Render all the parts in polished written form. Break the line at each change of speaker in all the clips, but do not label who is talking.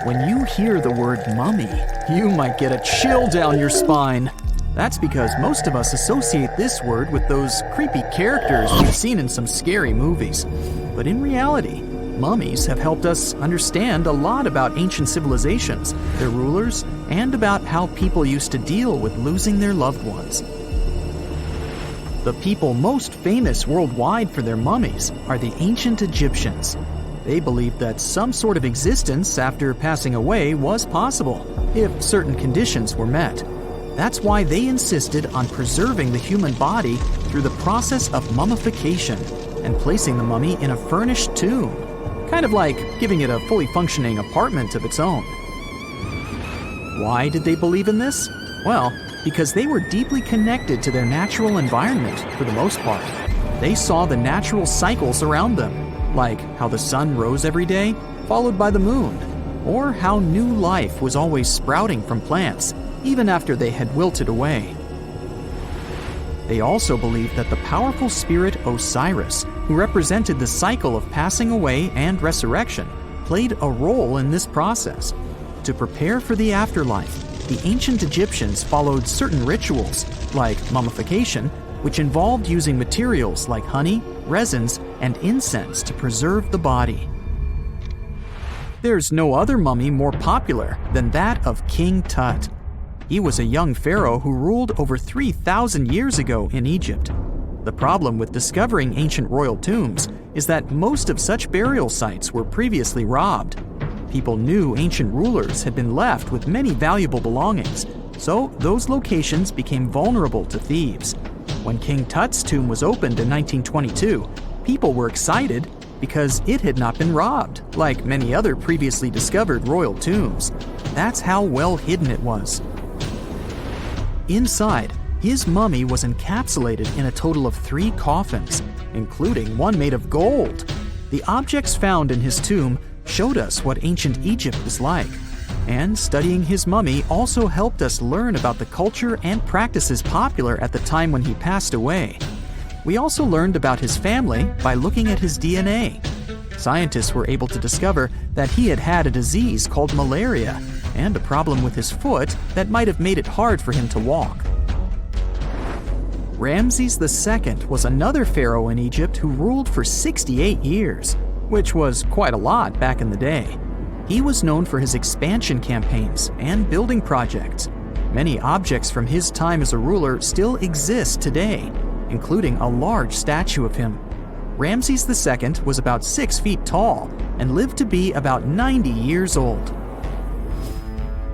When you hear the word mummy, you might get a chill down your spine. That's because most of us associate this word with those creepy characters we've seen in some scary movies. But in reality, mummies have helped us understand a lot about ancient civilizations, their rulers, and about how people used to deal with losing their loved ones. The people most famous worldwide for their mummies are the ancient Egyptians. They believed that some sort of existence after passing away was possible, if certain conditions were met. That's why they insisted on preserving the human body through the process of mummification and placing the mummy in a furnished tomb, kind of like giving it a fully functioning apartment of its own. Why did they believe in this? Well, because they were deeply connected to their natural environment for the most part. They saw the natural cycles around them, like how the sun rose every day, followed by the moon, or how new life was always sprouting from plants, even after they had wilted away. They also believed that the powerful spirit Osiris, who represented the cycle of passing away and resurrection, played a role in this process. To prepare for the afterlife, the ancient Egyptians followed certain rituals, like mummification, which involved using materials like honey, resins, and incense to preserve the body. There's no other mummy more popular than that of King Tut. He was a young pharaoh who ruled over 3,000 years ago in Egypt. The problem with discovering ancient royal tombs is that most of such burial sites were previously robbed. People knew ancient rulers had been left with many valuable belongings, so those locations became vulnerable to thieves. When King Tut's tomb was opened in 1922, people were excited because it had not been robbed, like many other previously discovered royal tombs. That's how well hidden it was. Inside, his mummy was encapsulated in a total of 3 coffins, including one made of gold. The objects found in his tomb showed us what ancient Egypt was like, and studying his mummy also helped us learn about the culture and practices popular at the time when he passed away. We also learned about his family by looking at his DNA. Scientists were able to discover that he had had a disease called malaria and a problem with his foot that might have made it hard for him to walk. Ramses II was another pharaoh in Egypt who ruled for 68 years, which was quite a lot back in the day. He was known for his expansion campaigns and building projects. Many objects from his time as a ruler still exist today, including a large statue of him. Ramses II was about 6 feet tall and lived to be about 90 years old.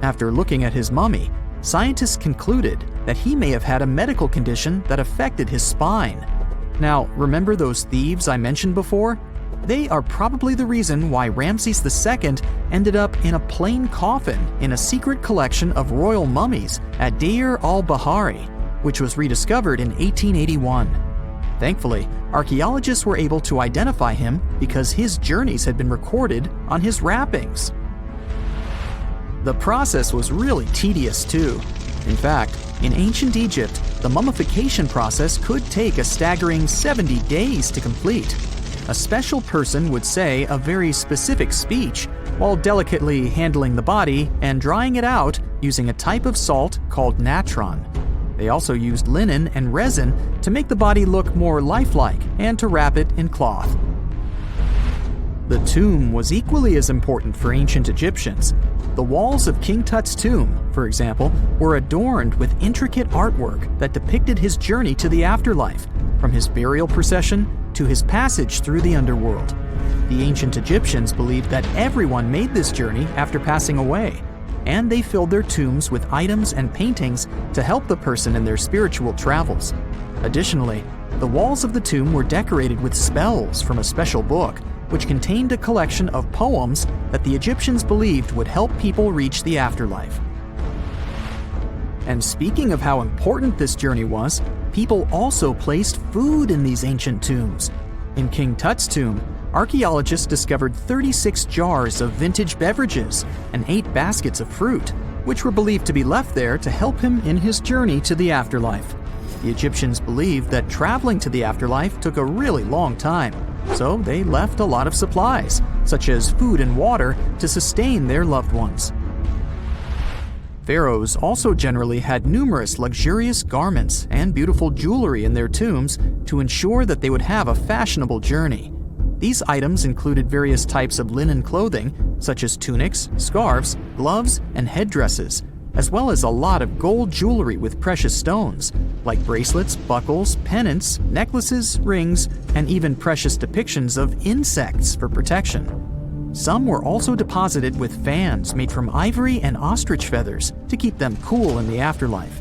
After looking at his mummy, scientists concluded that he may have had a medical condition that affected his spine. Now, remember those thieves I mentioned before? They are probably the reason why Ramses II ended up in a plain coffin in a secret collection of royal mummies at Deir al-Bahari, which was rediscovered in 1881. Thankfully, archaeologists were able to identify him because his journeys had been recorded on his wrappings. The process was really tedious too. In fact, in ancient Egypt, the mummification process could take a staggering 70 days to complete. A special person would say a very specific speech while delicately handling the body and drying it out using a type of salt called natron. They also used linen and resin to make the body look more lifelike and to wrap it in cloth. The tomb was equally as important for ancient Egyptians. The walls of King Tut's tomb, for example, were adorned with intricate artwork that depicted his journey to the afterlife, from his burial procession to his passage through the underworld. The ancient Egyptians believed that everyone made this journey after passing away, and they filled their tombs with items and paintings to help the person in their spiritual travels. Additionally, the walls of the tomb were decorated with spells from a special book, which contained a collection of poems that the Egyptians believed would help people reach the afterlife. And speaking of how important this journey was, people also placed food in these ancient tombs. In King Tut's tomb, archaeologists discovered 36 jars of vintage beverages and 8 baskets of fruit, which were believed to be left there to help him in his journey to the afterlife. The Egyptians believed that traveling to the afterlife took a really long time, so they left a lot of supplies, such as food and water, to sustain their loved ones. Pharaohs also generally had numerous luxurious garments and beautiful jewelry in their tombs to ensure that they would have a fashionable journey. These items included various types of linen clothing, such as tunics, scarves, gloves, and headdresses, as well as a lot of gold jewelry with precious stones, like bracelets, buckles, pendants, necklaces, rings, and even precious depictions of insects for protection. Some were also deposited with fans made from ivory and ostrich feathers to keep them cool in the afterlife.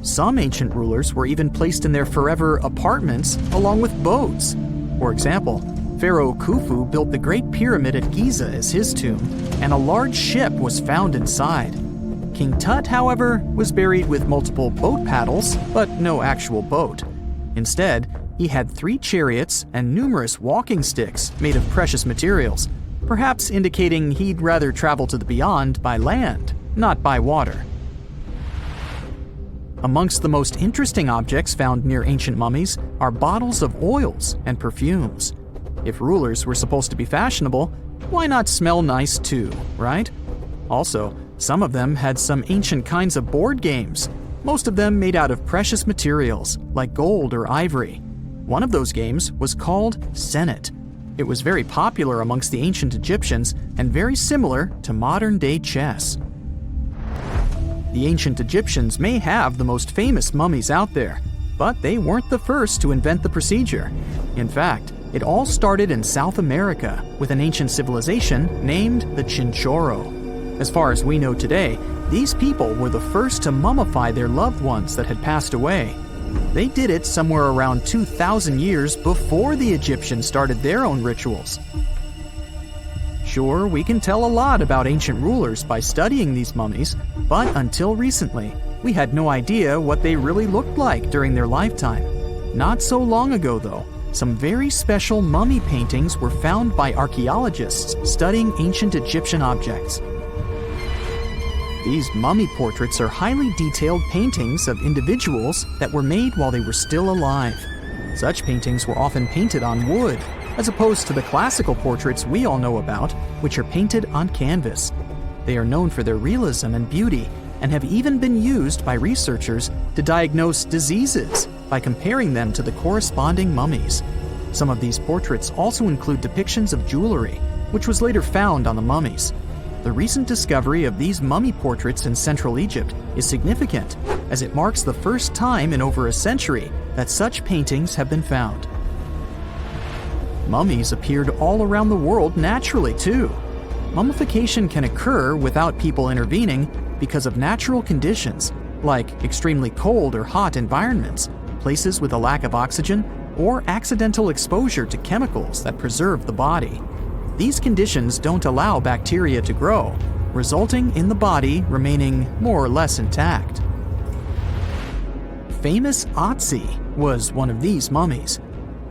Some ancient rulers were even placed in their forever apartments along with boats. For example, Pharaoh Khufu built the Great Pyramid at Giza as his tomb, and a large ship was found inside. King Tut, however, was buried with multiple boat paddles, but no actual boat. Instead, he had 3 chariots and numerous walking sticks made of precious materials, perhaps indicating he'd rather travel to the beyond by land, not by water. Amongst the most interesting objects found near ancient mummies are bottles of oils and perfumes. If rulers were supposed to be fashionable, why not smell nice too, right? Also, some of them had some ancient kinds of board games, most of them made out of precious materials like gold or ivory. One of those games was called Senet. It was very popular amongst the ancient Egyptians and very similar to modern-day chess. The ancient Egyptians may have the most famous mummies out there, but they weren't the first to invent the procedure. In fact, it all started in South America with an ancient civilization named the Chinchorro. As far as we know today, these people were the first to mummify their loved ones that had passed away. They did it somewhere around 2,000 years before the Egyptians started their own rituals. Sure, we can tell a lot about ancient rulers by studying these mummies, but until recently, we had no idea what they really looked like during their lifetime. Not so long ago, though, some very special mummy paintings were found by archaeologists studying ancient Egyptian objects. These mummy portraits are highly detailed paintings of individuals that were made while they were still alive. Such paintings were often painted on wood, as opposed to the classical portraits we all know about, which are painted on canvas. They are known for their realism and beauty, and have even been used by researchers to diagnose diseases by comparing them to the corresponding mummies. Some of these portraits also include depictions of jewelry, which was later found on the mummies. The recent discovery of these mummy portraits in Central Egypt is significant, as it marks the first time in over a century that such paintings have been found. Mummies appeared all around the world naturally, too. Mummification can occur without people intervening because of natural conditions, like extremely cold or hot environments, places with a lack of oxygen, or accidental exposure to chemicals that preserve the body. These conditions don't allow bacteria to grow, resulting in the body remaining more or less intact. Famous Otzi was one of these mummies.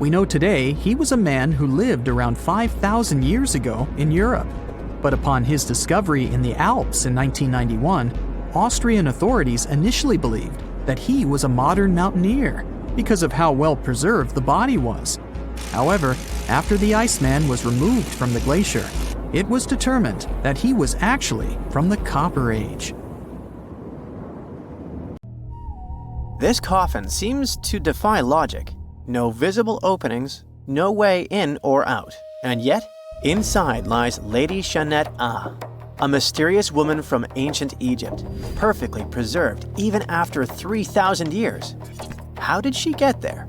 We know today he was a man who lived around 5,000 years ago in Europe. But upon his discovery in the Alps in 1991, Austrian authorities initially believed that he was a modern mountaineer because of how well preserved the body was. However, after the Iceman was removed from the glacier, it was determined that he was actually from the Copper Age.
This coffin seems to defy logic. No visible openings, no way in or out, and yet, inside lies Lady Chenet-aa, a mysterious woman from ancient Egypt, perfectly preserved even after 3,000 years. How did she get there?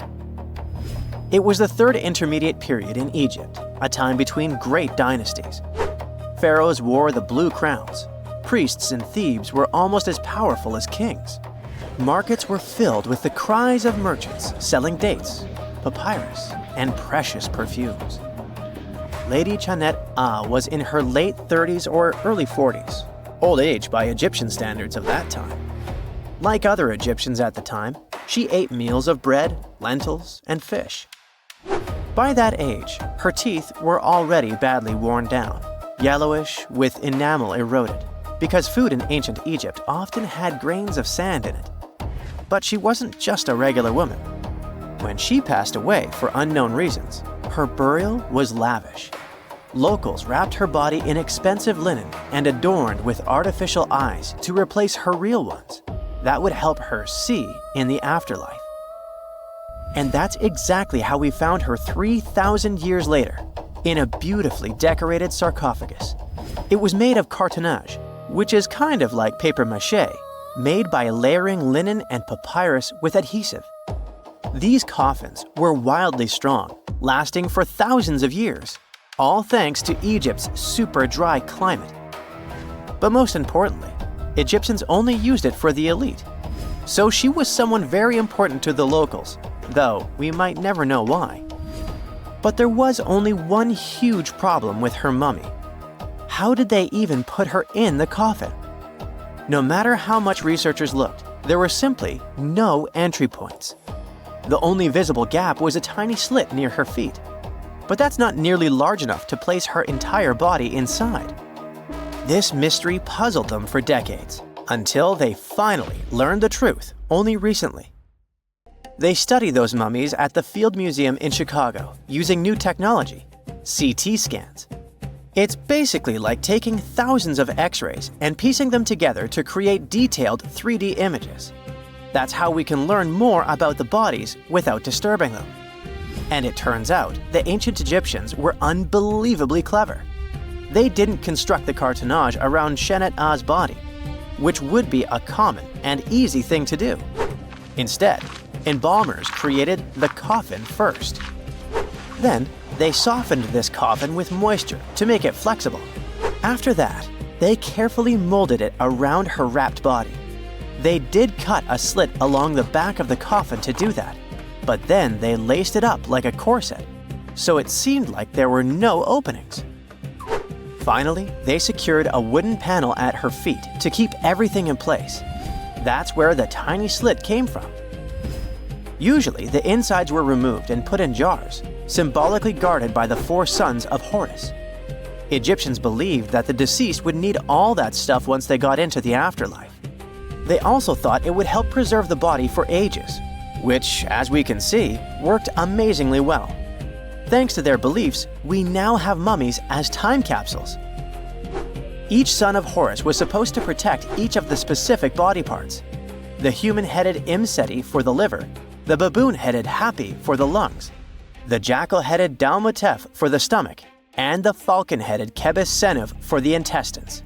It was the third intermediate period in Egypt, a time between great dynasties. Pharaohs wore the blue crowns. Priests in Thebes were almost as powerful as kings. Markets were filled with the cries of merchants selling dates, papyrus, and precious perfumes. Lady Chenet-aa was in her late 30s or early 40s, old age by Egyptian standards of that time. Like other Egyptians at the time, she ate meals of bread, lentils, and fish. By that age, her teeth were already badly worn down, yellowish with enamel eroded, because food in ancient Egypt often had grains of sand in it. But she wasn't just a regular woman. When she passed away for unknown reasons, her burial was lavish. locals wrapped her body in expensive linen and adorned with artificial eyes to replace her real ones that would help her see in the afterlife. And that's exactly how we found her 3,000 years later, in a beautifully decorated sarcophagus. It was made of cartonnage, which is kind of like papier-mâché, made by layering linen and papyrus with adhesive. These coffins were wildly strong, lasting for thousands of years, all thanks to Egypt's super dry climate. But most importantly, Egyptians only used it for the elite. So she was someone very important to the locals, though we might never know why. But there was only one huge problem with her mummy. How did they even put her in the coffin? No matter how much researchers looked, there were simply no entry points. The only visible gap was a tiny slit near her feet. But that's not nearly large enough to place her entire body inside. This mystery puzzled them for decades, until they finally learned the truth only recently. They studied those mummies at the Field Museum in Chicago using new technology, CT scans. It's basically like taking thousands of X-rays and piecing them together to create detailed 3D images. That's how we can learn more about the bodies without disturbing them. And it turns out the ancient Egyptians were unbelievably clever. They didn't construct the cartonnage around Chenet-aa's body, which would be a common and easy thing to do. Instead, embalmers created the coffin first. Then, they softened this coffin with moisture to make it flexible. After that, they carefully molded it around her wrapped body. They did cut a slit along the back of the coffin to do that, but then they laced it up like a corset, so it seemed like there were no openings. Finally, they secured a wooden panel at her feet to keep everything in place. That's where the tiny slit came from. Usually, the insides were removed and put in jars, symbolically guarded by the 4 sons of Horus. Egyptians believed that the deceased would need all that stuff once they got into the afterlife. They also thought it would help preserve the body for ages, which, as we can see, worked amazingly well. Thanks to their beliefs, we now have mummies as time capsules. Each son of Horus was supposed to protect each of the specific body parts. The human-headed Imseti for the liver, the baboon-headed Hapi for the lungs, the jackal-headed Dalmatef for the stomach, and the falcon-headed Kebis Senuv for the intestines.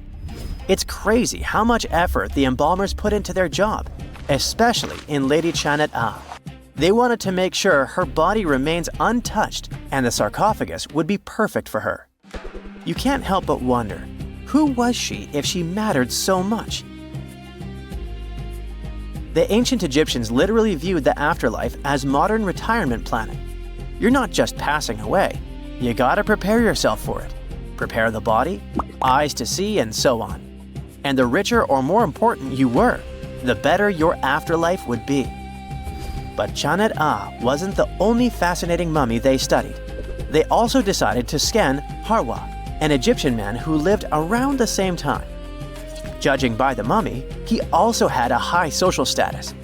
It's crazy how much effort the embalmers put into their job, especially in Lady Chenet-aa. They wanted to make sure her body remains untouched and the sarcophagus would be perfect for her. You can't help but wonder, who was she if she mattered so much? The ancient Egyptians literally viewed the afterlife as modern retirement planning. You're not just passing away, you gotta prepare yourself for it. Prepare the body, eyes to see, and so on. And the richer or more important you were, the better your afterlife would be. But Chenet-aa wasn't the only fascinating mummy they studied. They also decided to scan Harwa, an Egyptian man who lived around the same time. Judging by the mummy, he also had a high social status.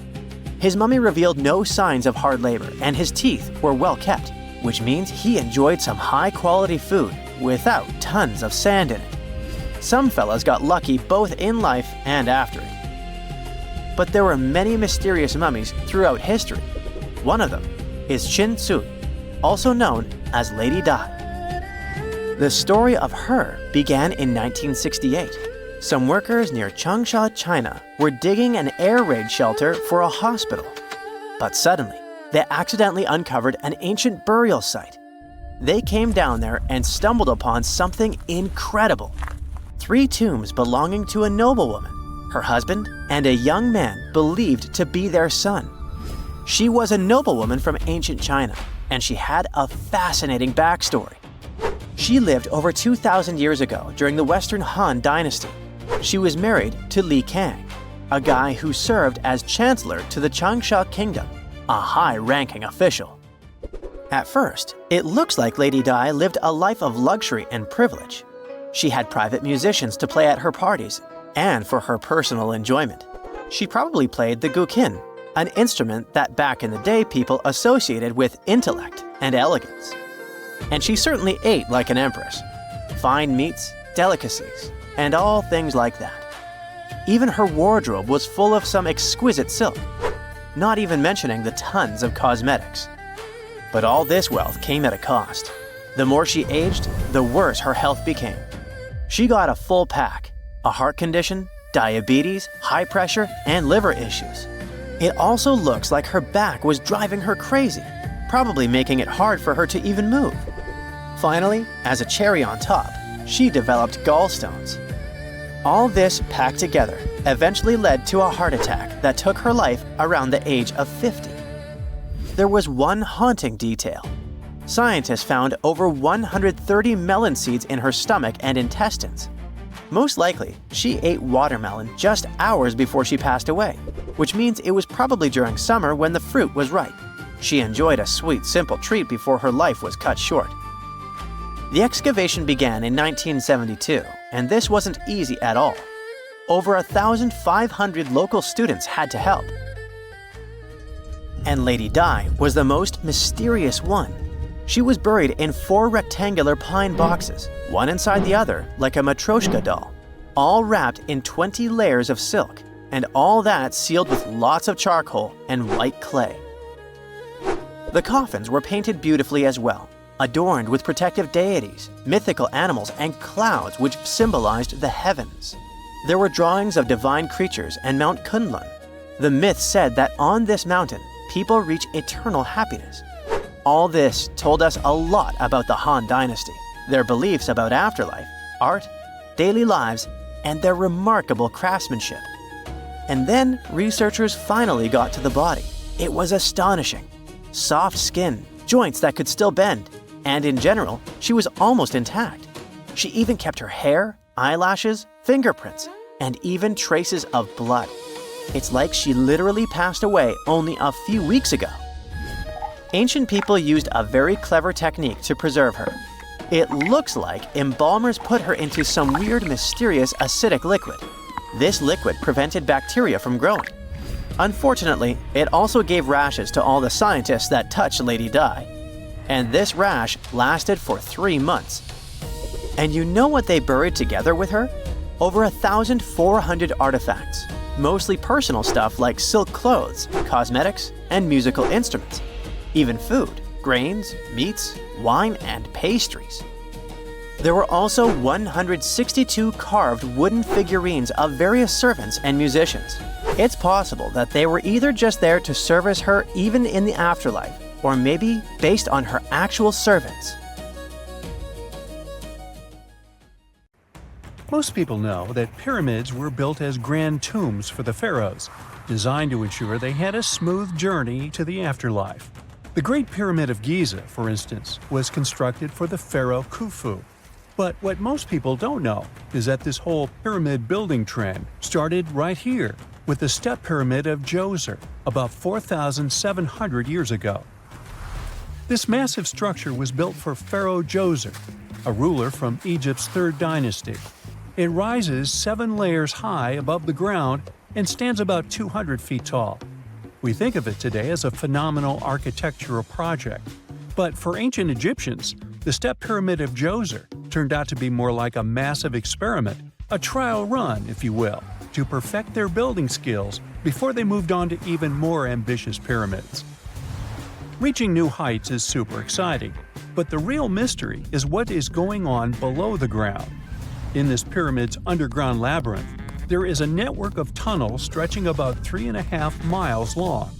His mummy revealed no signs of hard labor and his teeth were well kept, which means he enjoyed some high-quality food without tons of sand in it. Some fellas got lucky both in life and after it. But there were many mysterious mummies throughout history. One of them is Chin Tzu, also known as Lady Dai. The story of her began in 1968. Some workers near Changsha, China were digging an air raid shelter for a hospital. But suddenly, they accidentally uncovered an ancient burial site. They came down there and stumbled upon something incredible. 3 tombs belonging to a noblewoman, her husband, and a young man believed to be their son. She was a noblewoman from ancient China, and she had a fascinating backstory. She lived over 2,000 years ago during the Western Han Dynasty. She was married to Li Kang, a guy who served as chancellor to the Changsha Kingdom, a high-ranking official. At first, it looks like Lady Dai lived a life of luxury and privilege. She had private musicians to play at her parties, and for her personal enjoyment. She probably played the guqin, an instrument that back in the day people associated with intellect and elegance. And she certainly ate like an empress. fine meats, delicacies, and all things like that. Even her wardrobe was full of some exquisite silk, not even mentioning the tons of cosmetics. But all this wealth came at a cost. The more she aged, the worse her health became. She got a full pack: a heart condition, diabetes, high pressure, and liver issues. It also looks like her back was driving her crazy, probably making it hard for her to even move. Finally, as a cherry on top, she developed gallstones. All this packed together eventually led to a heart attack that took her life around the age of 50. There was one haunting detail. Scientists found over 130 melon seeds in her stomach and intestines. Most likely, she ate watermelon just hours before she passed away, which means it was probably during summer when the fruit was ripe. She enjoyed a sweet, simple treat before her life was cut short. The excavation began in 1972, and this wasn't easy at all. Over 1,500 local students had to help. And Lady Dai was the most mysterious one. She was buried in 4 rectangular pine boxes, one inside the other like a Matryoshka doll, all wrapped in 20 layers of silk, and all that sealed with lots of charcoal and white clay. The coffins were painted beautifully as well, adorned with protective deities, mythical animals, and clouds which symbolized the heavens. There were drawings of divine creatures and Mount Kunlun. The myth said that on this mountain, people reach eternal happiness. All this told us a lot about the Han Dynasty, their beliefs about afterlife, art, daily lives, and their remarkable craftsmanship. And then researchers finally got to the body. It was astonishing. Soft skin, joints that could still bend, and in general, she was almost intact. She even kept her hair, eyelashes, fingerprints, and even traces of blood. It's like she literally passed away only a few weeks ago. Ancient people used a very clever technique to preserve her. It looks like embalmers put her into some weird, mysterious acidic liquid. This liquid prevented bacteria from growing. Unfortunately, it also gave rashes to all the scientists that touched Lady Dai. And this rash lasted for 3 months. And you know what they buried together with her? Over 1,400 artifacts, mostly personal stuff like silk clothes, cosmetics, and musical instruments. Even food, grains, meats, wine, and pastries. There were also 162 carved wooden figurines of various servants and musicians. It's possible that they were either just there to service her even in the afterlife, or maybe based on her actual servants.
Most people know that pyramids were built as grand tombs for the pharaohs, designed to ensure they had a smooth journey to the afterlife. The Great Pyramid of Giza, for instance, was constructed for the pharaoh Khufu. But what most people don't know is that this whole pyramid building trend started right here with the step pyramid of Djoser about 4,700 years ago. This massive structure was built for Pharaoh Djoser, a ruler from Egypt's 3rd dynasty. It rises 7 layers high above the ground and stands about 200 feet tall. We think of it today as a phenomenal architectural project. But for ancient Egyptians, the step pyramid of Djoser turned out to be more like a massive experiment, a trial run, if you will, to perfect their building skills before they moved on to even more ambitious pyramids. Reaching new heights is super exciting, but the real mystery is what is going on below the ground. In this pyramid's underground labyrinth, there is a network of tunnels stretching about 3.5 miles long,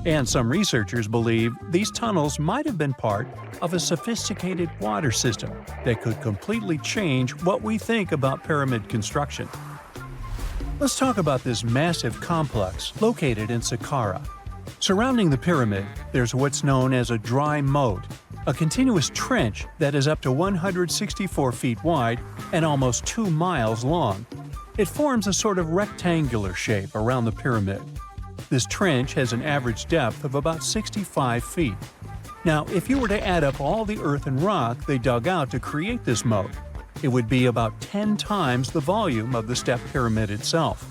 and some researchers believe these tunnels might have been part of a sophisticated water system that could completely change what we think about pyramid construction. Let's talk about this massive complex located in Saqqara. Surrounding the pyramid, there's what's known as a dry moat, a continuous trench that is up to 164 feet wide and almost 2 miles long. It forms a sort of rectangular shape around the pyramid. This trench has an average depth of about 65 feet. Now, if you were to add up all the earth and rock they dug out to create this moat, it would be about 10 times the volume of the step pyramid itself.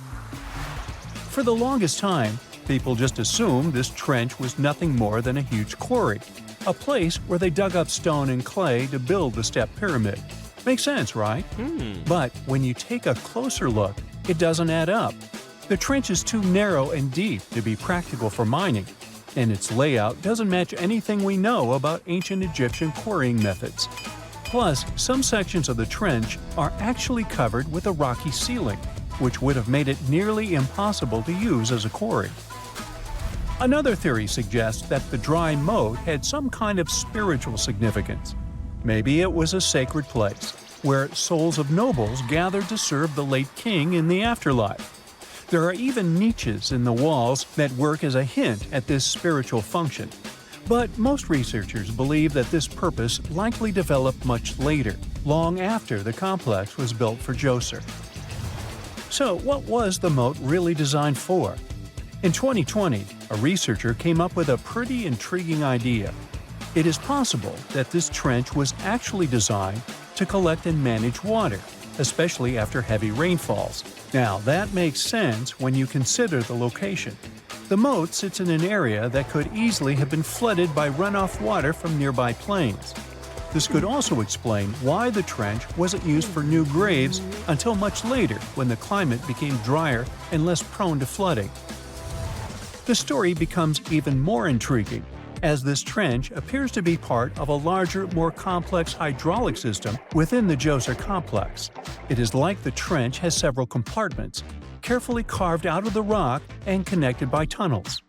For the longest time, people just assumed this trench was nothing more than a huge quarry, a place where they dug up stone and clay to build the step pyramid. Makes sense, right? But when you take a closer look, it doesn't add up. The trench is too narrow and deep to be practical for mining, and its layout doesn't match anything we know about ancient Egyptian quarrying methods. Plus, some sections of the trench are actually covered with a rocky ceiling, which would have made it nearly impossible to use as a quarry. Another theory suggests that the dry moat had some kind of spiritual significance. Maybe it was a sacred place, where souls of nobles gathered to serve the late king in the afterlife. There are even niches in the walls that work as a hint at this spiritual function. But most researchers believe that this purpose likely developed much later, long after the complex was built for Djoser. So what was the moat really designed for? In 2020, a researcher came up with a pretty intriguing idea. It is possible that this trench was actually designed to collect and manage water, especially after heavy rainfalls. Now, that makes sense when you consider the location. The moat sits in an area that could easily have been flooded by runoff water from nearby plains. This could also explain why the trench wasn't used for new graves until much later when the climate became drier and less prone to flooding. The story becomes even more intriguing, as this trench appears to be part of a larger, more complex hydraulic system within the Djoser complex. It is like the trench has several compartments, carefully carved out of the rock and connected by tunnels.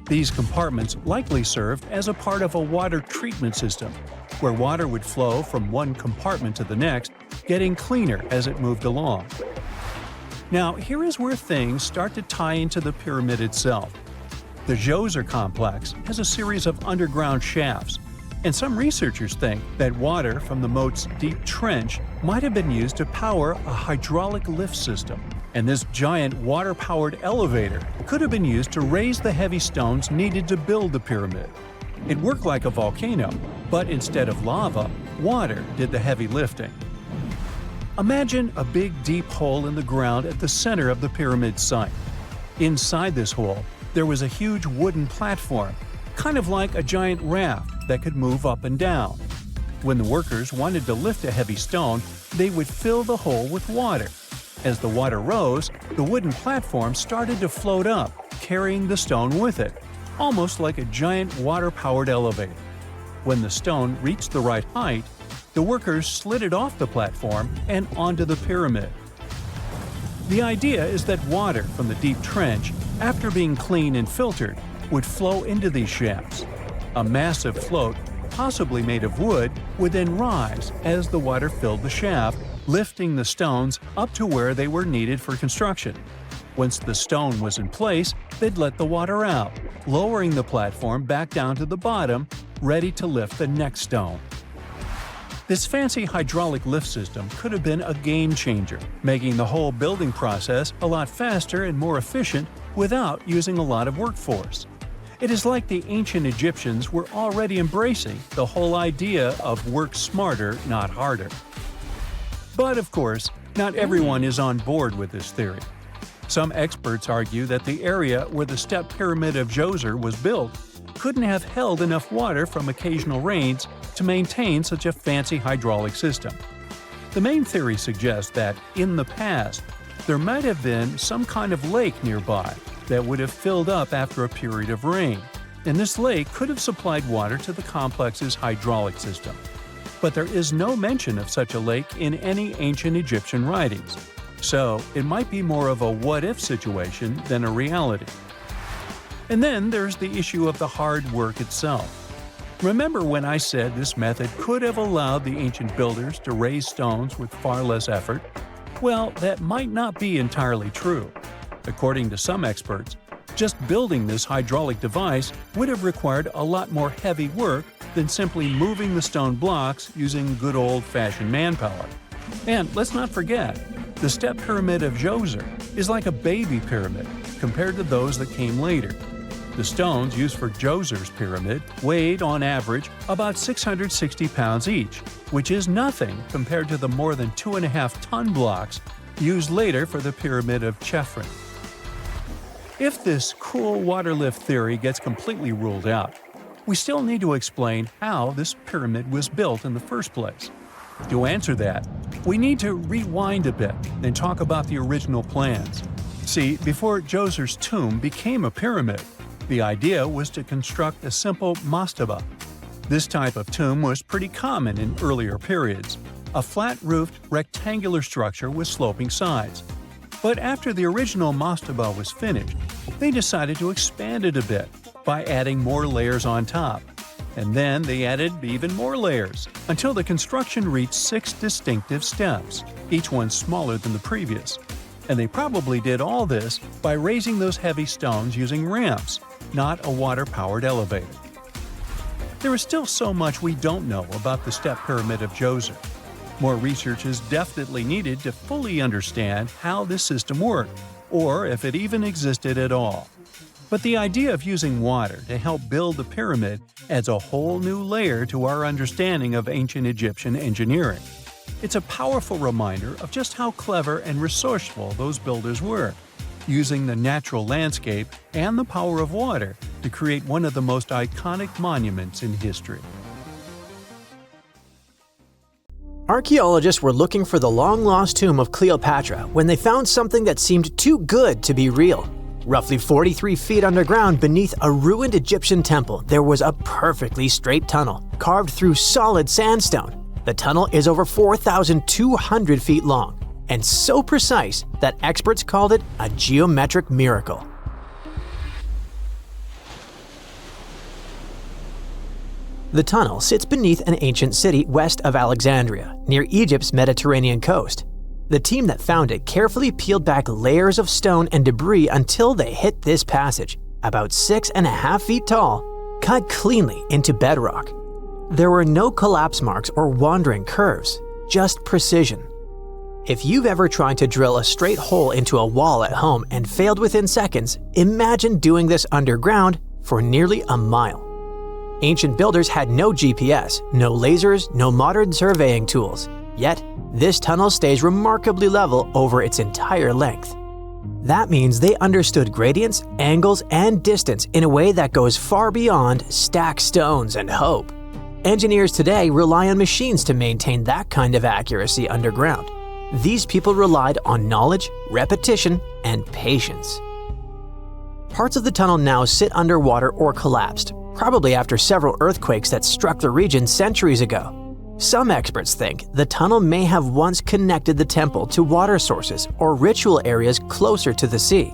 These compartments likely served as a part of a water treatment system, where water would flow from one compartment to the next, getting cleaner as it moved along. Now, here is where things start to tie into the pyramid itself. The Djoser complex has a series of underground shafts, and some researchers think that water from the moat's deep trench might have been used to power a hydraulic lift system, and this giant water-powered elevator could have been used to raise the heavy stones needed to build the pyramid. It worked like a volcano, but instead of lava, water did the heavy lifting. Imagine a big deep hole in the ground at the center of the pyramid site. Inside this hole, there was a huge wooden platform, kind of like a giant raft that could move up and down. When the workers wanted to lift a heavy stone, they would fill the hole with water. As the water rose, the wooden platform started to float up, carrying the stone with it, almost like a giant water-powered elevator. When the stone reached the right height, the workers slid it off the platform and onto the pyramid. The idea is that water from the deep trench, after being cleaned and filtered, would flow into these shafts. A massive float, possibly made of wood, would then rise as the water filled the shaft, lifting the stones up to where they were needed for construction. Once the stone was in place, they'd let the water out, lowering the platform back down to the bottom, ready to lift the next stone. This fancy hydraulic lift system could have been a game changer, making the whole building process a lot faster and more efficient without using a lot of workforce. It is like the ancient Egyptians were already embracing the whole idea of work smarter, not harder. But of course, not everyone is on board with this theory. Some experts argue that the area where the step pyramid of Djoser was built couldn't have held enough water from occasional rains to maintain such a fancy hydraulic system. The main theory suggests that, in the past, there might have been some kind of lake nearby that would have filled up after a period of rain, and this lake could have supplied water to the complex's hydraulic system. But there is no mention of such a lake in any ancient Egyptian writings, so it might be more of a what-if situation than a reality. And then there's the issue of the hard work itself. Remember when I said this method could have allowed the ancient builders to raise stones with far less effort? Well, that might not be entirely true. According to some experts, just building this hydraulic device would have required a lot more heavy work than simply moving the stone blocks using good old-fashioned manpower. And let's not forget, the step pyramid of Djoser is like a baby pyramid compared to those that came later. The stones used for Djoser's pyramid weighed, on average, about 660 pounds each, which is nothing compared to the more than 2.5-ton blocks used later for the pyramid of Chephren. If this cool water lift theory gets completely ruled out, we still need to explain how this pyramid was built in the first place. To answer that, We need to rewind a bit and talk about the original plans. See, before Djoser's tomb became a pyramid, the idea was to construct a simple mastaba. This type of tomb was pretty common in earlier periods, a flat-roofed, rectangular structure with sloping sides. But after the original mastaba was finished, they decided to expand it a bit by adding more layers on top. And then they added even more layers, until the construction reached 6 distinctive steps, each one smaller than the previous. And they probably did all this by raising those heavy stones using ramps, not a water-powered elevator. There is still so much we don't know about the Step Pyramid of Djoser. More research is definitely needed to fully understand how this system worked, or if it even existed at all. But the idea of using water to help build the pyramid adds a whole new layer to our understanding of ancient Egyptian engineering. It's a powerful reminder of just how clever and resourceful those builders were, using the natural landscape and the power of water to create one of the most iconic monuments in history.
Archaeologists were looking for the long-lost tomb of Cleopatra when they found something that seemed too good to be real. Roughly 43 feet underground beneath a ruined Egyptian temple, there was a perfectly straight tunnel, carved through solid sandstone. The tunnel is over 4,200 feet long, and so precise that experts called it a geometric miracle. The tunnel sits beneath an ancient city west of Alexandria, near Egypt's Mediterranean coast. The team that found it carefully peeled back layers of stone and debris until they hit this passage, about 6.5 feet tall, cut cleanly into bedrock. There were no collapse marks or wandering curves, just precision. If you've ever tried to drill a straight hole into a wall at home and failed within seconds, imagine doing this underground for nearly a mile. Ancient builders had no GPS, no lasers, no modern surveying tools. Yet, this tunnel stays remarkably level over its entire length. That means they understood gradients, angles, and distance in a way that goes far beyond stack stones and hope. Engineers today rely on machines to maintain that kind of accuracy underground. These people relied on knowledge, repetition, and patience. Parts of the tunnel now sit underwater or collapsed, probably after several earthquakes that struck the region centuries ago. Some experts think the tunnel may have once connected the temple to water sources or ritual areas closer to the sea.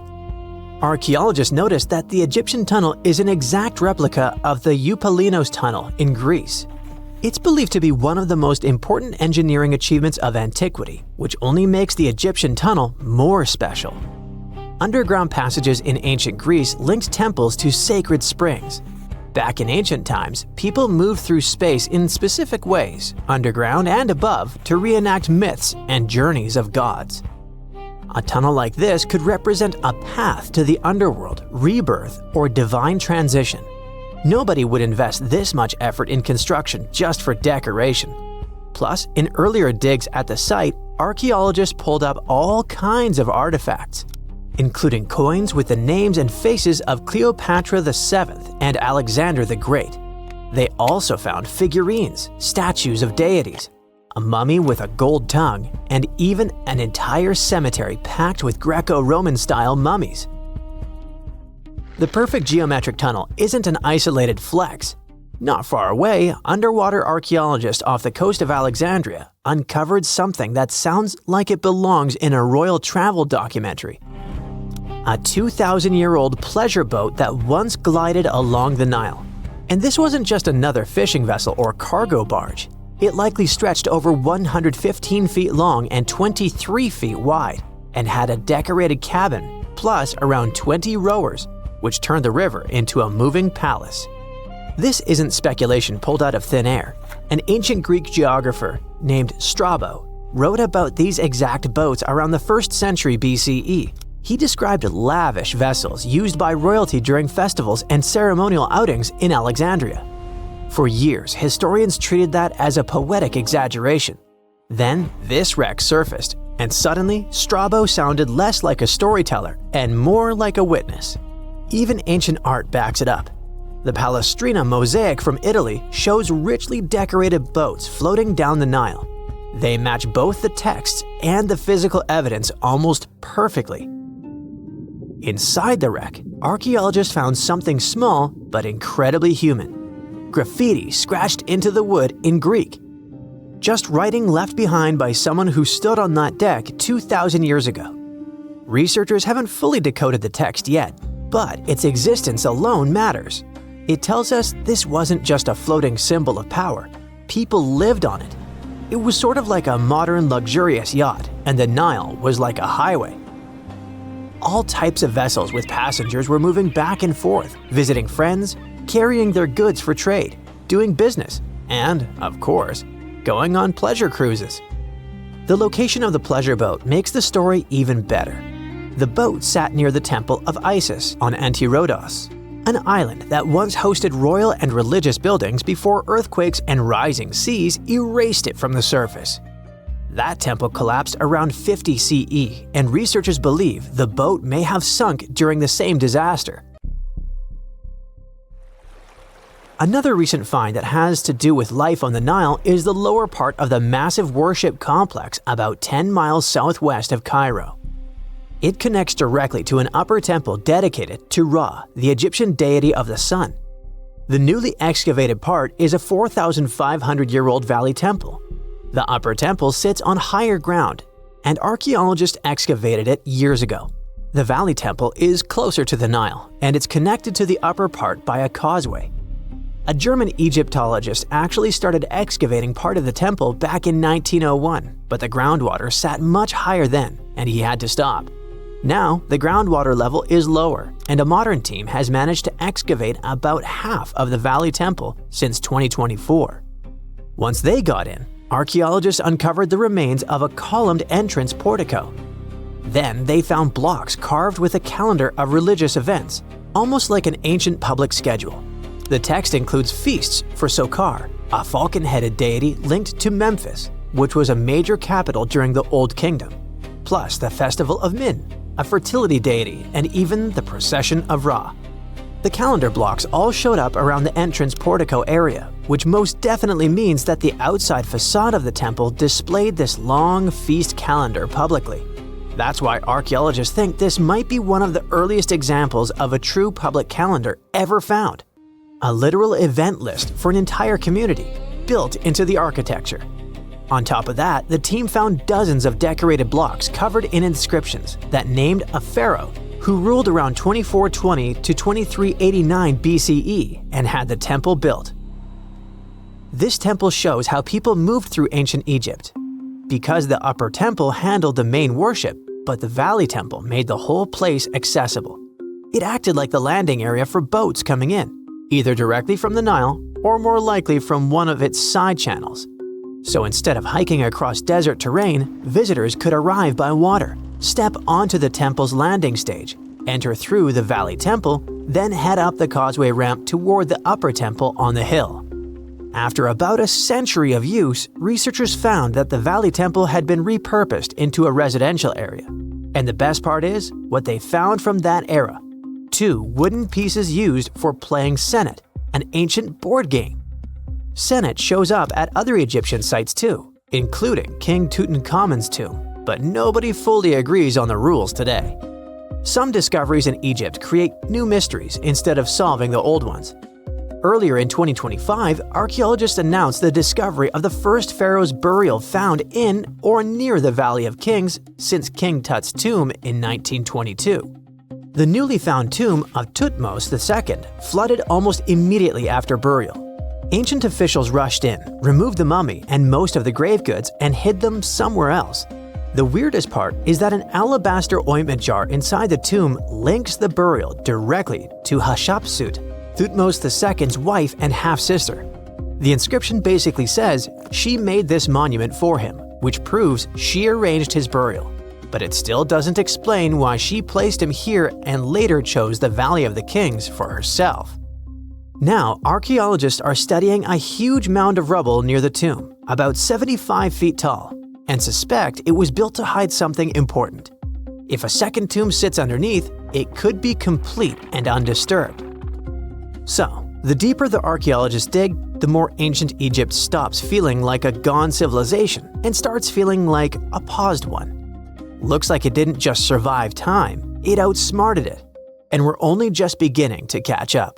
Archaeologists noticed that the Egyptian tunnel is an exact replica of the Eupalinos tunnel in Greece. It's believed to be one of the most important engineering achievements of antiquity, which only makes the Egyptian tunnel more special. Underground passages in ancient Greece linked temples to sacred springs. Back in ancient times, people moved through space in specific ways, underground and above, to reenact myths and journeys of gods. A tunnel like this could represent a path to the underworld, rebirth, or divine transition. Nobody would invest this much effort in construction just for decoration. Plus, in earlier digs at the site, archaeologists pulled up all kinds of artifacts, including coins with the names and faces of Cleopatra VII and Alexander the Great. They also found figurines, statues of deities, a mummy with a gold tongue, and even an entire cemetery packed with Greco-Roman style mummies. The perfect geometric tunnel isn't an isolated flex. Not far away, underwater archaeologists off the coast of Alexandria uncovered something that sounds like it belongs in a royal travel documentary. A 2,000-year-old pleasure boat that once glided along the Nile. And this wasn't just another fishing vessel or cargo barge. It likely stretched over 115 feet long and 23 feet wide, and had a decorated cabin, plus around 20 rowers, which turned the river into a moving palace. This isn't speculation pulled out of thin air. An ancient Greek geographer named Strabo wrote about these exact boats around the 1st century BCE. He described lavish vessels used by royalty during festivals and ceremonial outings in Alexandria. For years, historians treated that as a poetic exaggeration. Then, this wreck surfaced, and suddenly, Strabo sounded less like a storyteller and more like a witness. Even ancient art backs it up. The Palestrina mosaic from Italy shows richly decorated boats floating down the Nile. They match both the texts and the physical evidence almost perfectly. Inside the wreck, archaeologists found something small but incredibly human. Graffiti scratched into the wood in Greek. Just writing left behind by someone who stood on that deck 2,000 years ago. Researchers haven't fully decoded the text yet, but its existence alone matters. It tells us this wasn't just a floating symbol of power. People lived on it. It was sort of like a modern luxurious yacht, and the Nile was like a highway. All types of vessels with passengers were moving back and forth, visiting friends, carrying their goods for trade, doing business, and, of course, going on pleasure cruises. The location of the pleasure boat makes the story even better. The boat sat near the temple of Isis on Antirodos, an island that once hosted royal and religious buildings before earthquakes and rising seas erased it from the surface. That temple collapsed around 50 CE, and researchers believe the boat may have sunk during the same disaster. Another recent find that has to do with life on the Nile is the lower part of the massive worship complex about 10 miles southwest of Cairo. It connects directly to an upper temple dedicated to Ra, the Egyptian deity of the sun. The newly excavated part is a 4,500-year-old valley temple. The upper temple sits on higher ground, and archaeologists excavated it years ago. The valley temple is closer to the Nile, and it's connected to the upper part by a causeway. A German Egyptologist actually started excavating part of the temple back in 1901, but the groundwater sat much higher then, and he had to stop. Now, the groundwater level is lower, and a modern team has managed to excavate about half of the Valley Temple since 2024. Once they got in, archaeologists uncovered the remains of a columned entrance portico. Then they found blocks carved with a calendar of religious events, almost like an ancient public schedule. The text includes feasts for Sokar, a falcon-headed deity linked to Memphis, which was a major capital during the Old Kingdom, plus the Festival of Min, a fertility deity, and even the Procession of Ra. The calendar blocks all showed up around the entrance portico area, which most definitely means that the outside facade of the temple displayed this long feast calendar publicly. That's why archaeologists think this might be one of the earliest examples of a true public calendar ever found. A literal event list for an entire community, built into the architecture. On top of that, the team found dozens of decorated blocks covered in inscriptions that named a pharaoh who ruled around 2420 to 2389 BCE and had the temple built. This temple shows how people moved through ancient Egypt. Because the upper temple handled the main worship, but the valley temple made the whole place accessible. It acted like the landing area for boats coming in, either directly from the Nile or more likely from one of its side channels. So instead of hiking across desert terrain, visitors could arrive by water, step onto the temple's landing stage, enter through the Valley Temple, then head up the causeway ramp toward the upper temple on the hill. After about a century of use, researchers found that the Valley Temple had been repurposed into a residential area. And the best part is, what they found from that era: 2 wooden pieces used for playing Senet, an ancient board game. Senet shows up at other Egyptian sites too, including King Tutankhamun's tomb, but nobody fully agrees on the rules today. Some discoveries in Egypt create new mysteries instead of solving the old ones. Earlier in 2025, archaeologists announced the discovery of the first pharaoh's burial found in or near the Valley of Kings since King Tut's tomb in 1922. The newly found tomb of Thutmose II flooded almost immediately after burial. Ancient officials rushed in, removed the mummy and most of the grave goods, and hid them somewhere else. The weirdest part is that an alabaster ointment jar inside the tomb links the burial directly to Hatshepsut, Thutmose II's wife and half-sister. The inscription basically says she made this monument for him, which proves she arranged his burial. But it still doesn't explain why she placed him here and later chose the Valley of the Kings for herself. Now, archaeologists are studying a huge mound of rubble near the tomb, about 75 feet tall, and suspect it was built to hide something important. If a second tomb sits underneath, it could be complete and undisturbed. So, The deeper the archaeologists dig, the more ancient Egypt stops feeling like a gone civilization and starts feeling like a paused one. Looks like it didn't just survive time, it outsmarted it. And we're only just beginning to catch up.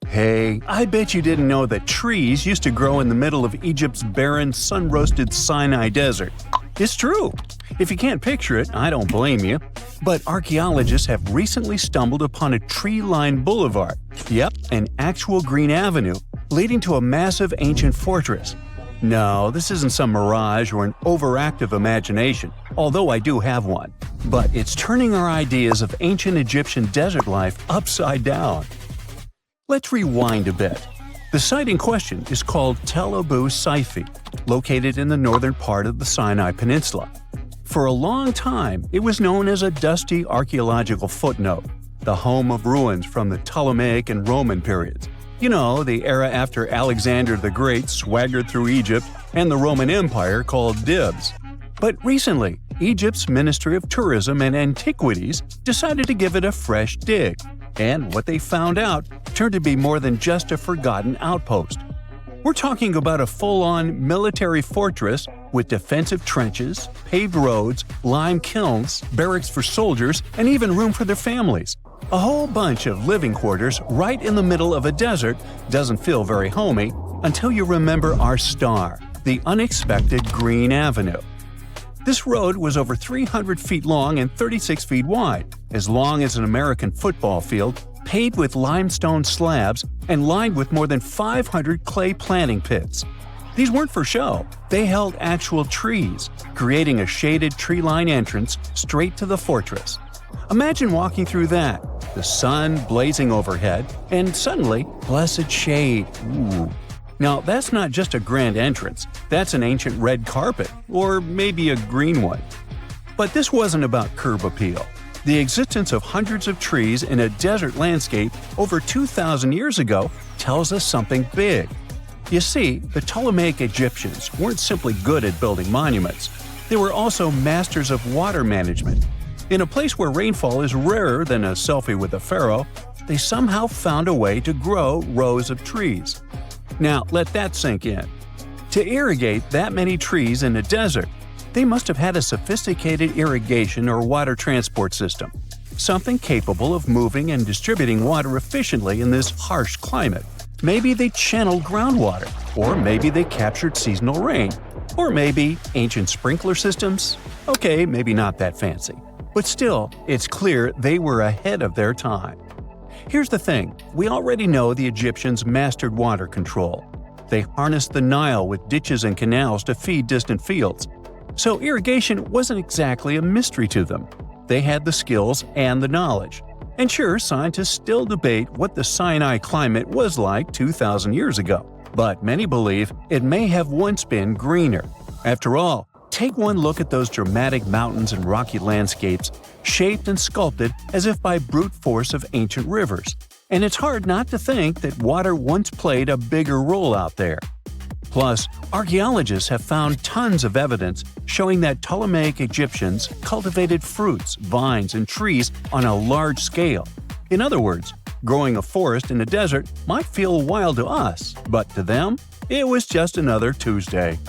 Hey, I bet you didn't know that trees used to grow in the middle of Egypt's barren, sun-roasted Sinai desert. It's true. If you can't picture it, I don't blame you. But archaeologists have recently stumbled upon a tree-lined boulevard. Yep, an actual green avenue leading to a massive ancient fortress. No, this isn't some mirage or an overactive imagination, although I do have one. But it's turning our ideas of ancient Egyptian desert life upside down. Let's rewind a bit. The site in question is called Tel Abu Saifi, located in the northern part of the Sinai Peninsula. For a long time, it was known as a dusty archaeological footnote, the home of ruins from the Ptolemaic and Roman periods. You know, the era after Alexander the Great swaggered through Egypt and the Roman Empire called dibs. But recently, Egypt's Ministry of Tourism and Antiquities decided to give it a fresh dig. And what they found out turned to be more than just a forgotten outpost. We're talking about a full-on military fortress with defensive trenches, paved roads, lime kilns, barracks for soldiers, and even room for their families. A whole bunch of living quarters right in the middle of a desert doesn't feel very homey until you remember our star, the unexpected Green Avenue. This road was over 300 feet long and 36 feet wide, as long as an American football field, paved with limestone slabs and lined with more than 500 clay planting pits. These weren't for show. They held actual trees, creating a shaded tree-line entrance straight to the fortress. Imagine walking through that, the sun blazing overhead, and suddenly, blessed shade. Ooh. Now, that's not just a grand entrance, that's an ancient red carpet, or maybe a green one. But this wasn't about curb appeal. The existence of hundreds of trees in a desert landscape over 2,000 years ago tells us something big. You see, the Ptolemaic Egyptians weren't simply good at building monuments, they were also masters of water management. In a place where rainfall is rarer than a selfie with a pharaoh, they somehow found a way to grow rows of trees. Now, let that sink in. To irrigate that many trees in a desert, they must have had a sophisticated irrigation or water transport system, something capable of moving and distributing water efficiently in this harsh climate. Maybe they channeled groundwater, or maybe they captured seasonal rain, or maybe ancient sprinkler systems. Okay, maybe not that fancy. But still, it's clear they were ahead of their time. Here's the thing, we already know the Egyptians mastered water control. They harnessed the Nile with ditches and canals to feed distant fields. So irrigation wasn't exactly a mystery to them. They had the skills and the knowledge. And sure, scientists still debate what the Sinai climate was like 2,000 years ago. But many believe it may have once been greener. After all, take one look at those dramatic mountains and rocky landscapes, shaped and sculpted as if by brute force of ancient rivers. And it's hard not to think that water once played a bigger role out there. Plus, archaeologists have found tons of evidence showing that Ptolemaic Egyptians cultivated fruits, vines, and trees on a large scale. In other words, growing a forest in a desert might feel wild to us, but to them, it was just another Tuesday.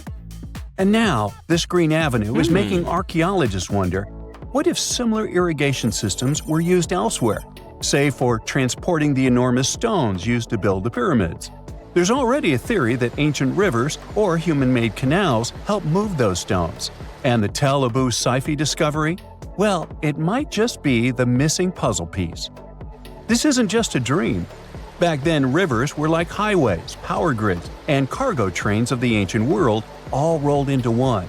And now, this Green Avenue is making archaeologists wonder, what if similar irrigation systems were used elsewhere, say for transporting the enormous stones used to build the pyramids? There's already a theory that ancient rivers or human-made canals helped move those stones. And the Tel Abu Saifi discovery? Well, it might just be the missing puzzle piece. This isn't just a dream. Back then, rivers were like highways, power grids, and cargo trains of the ancient world, all rolled into one.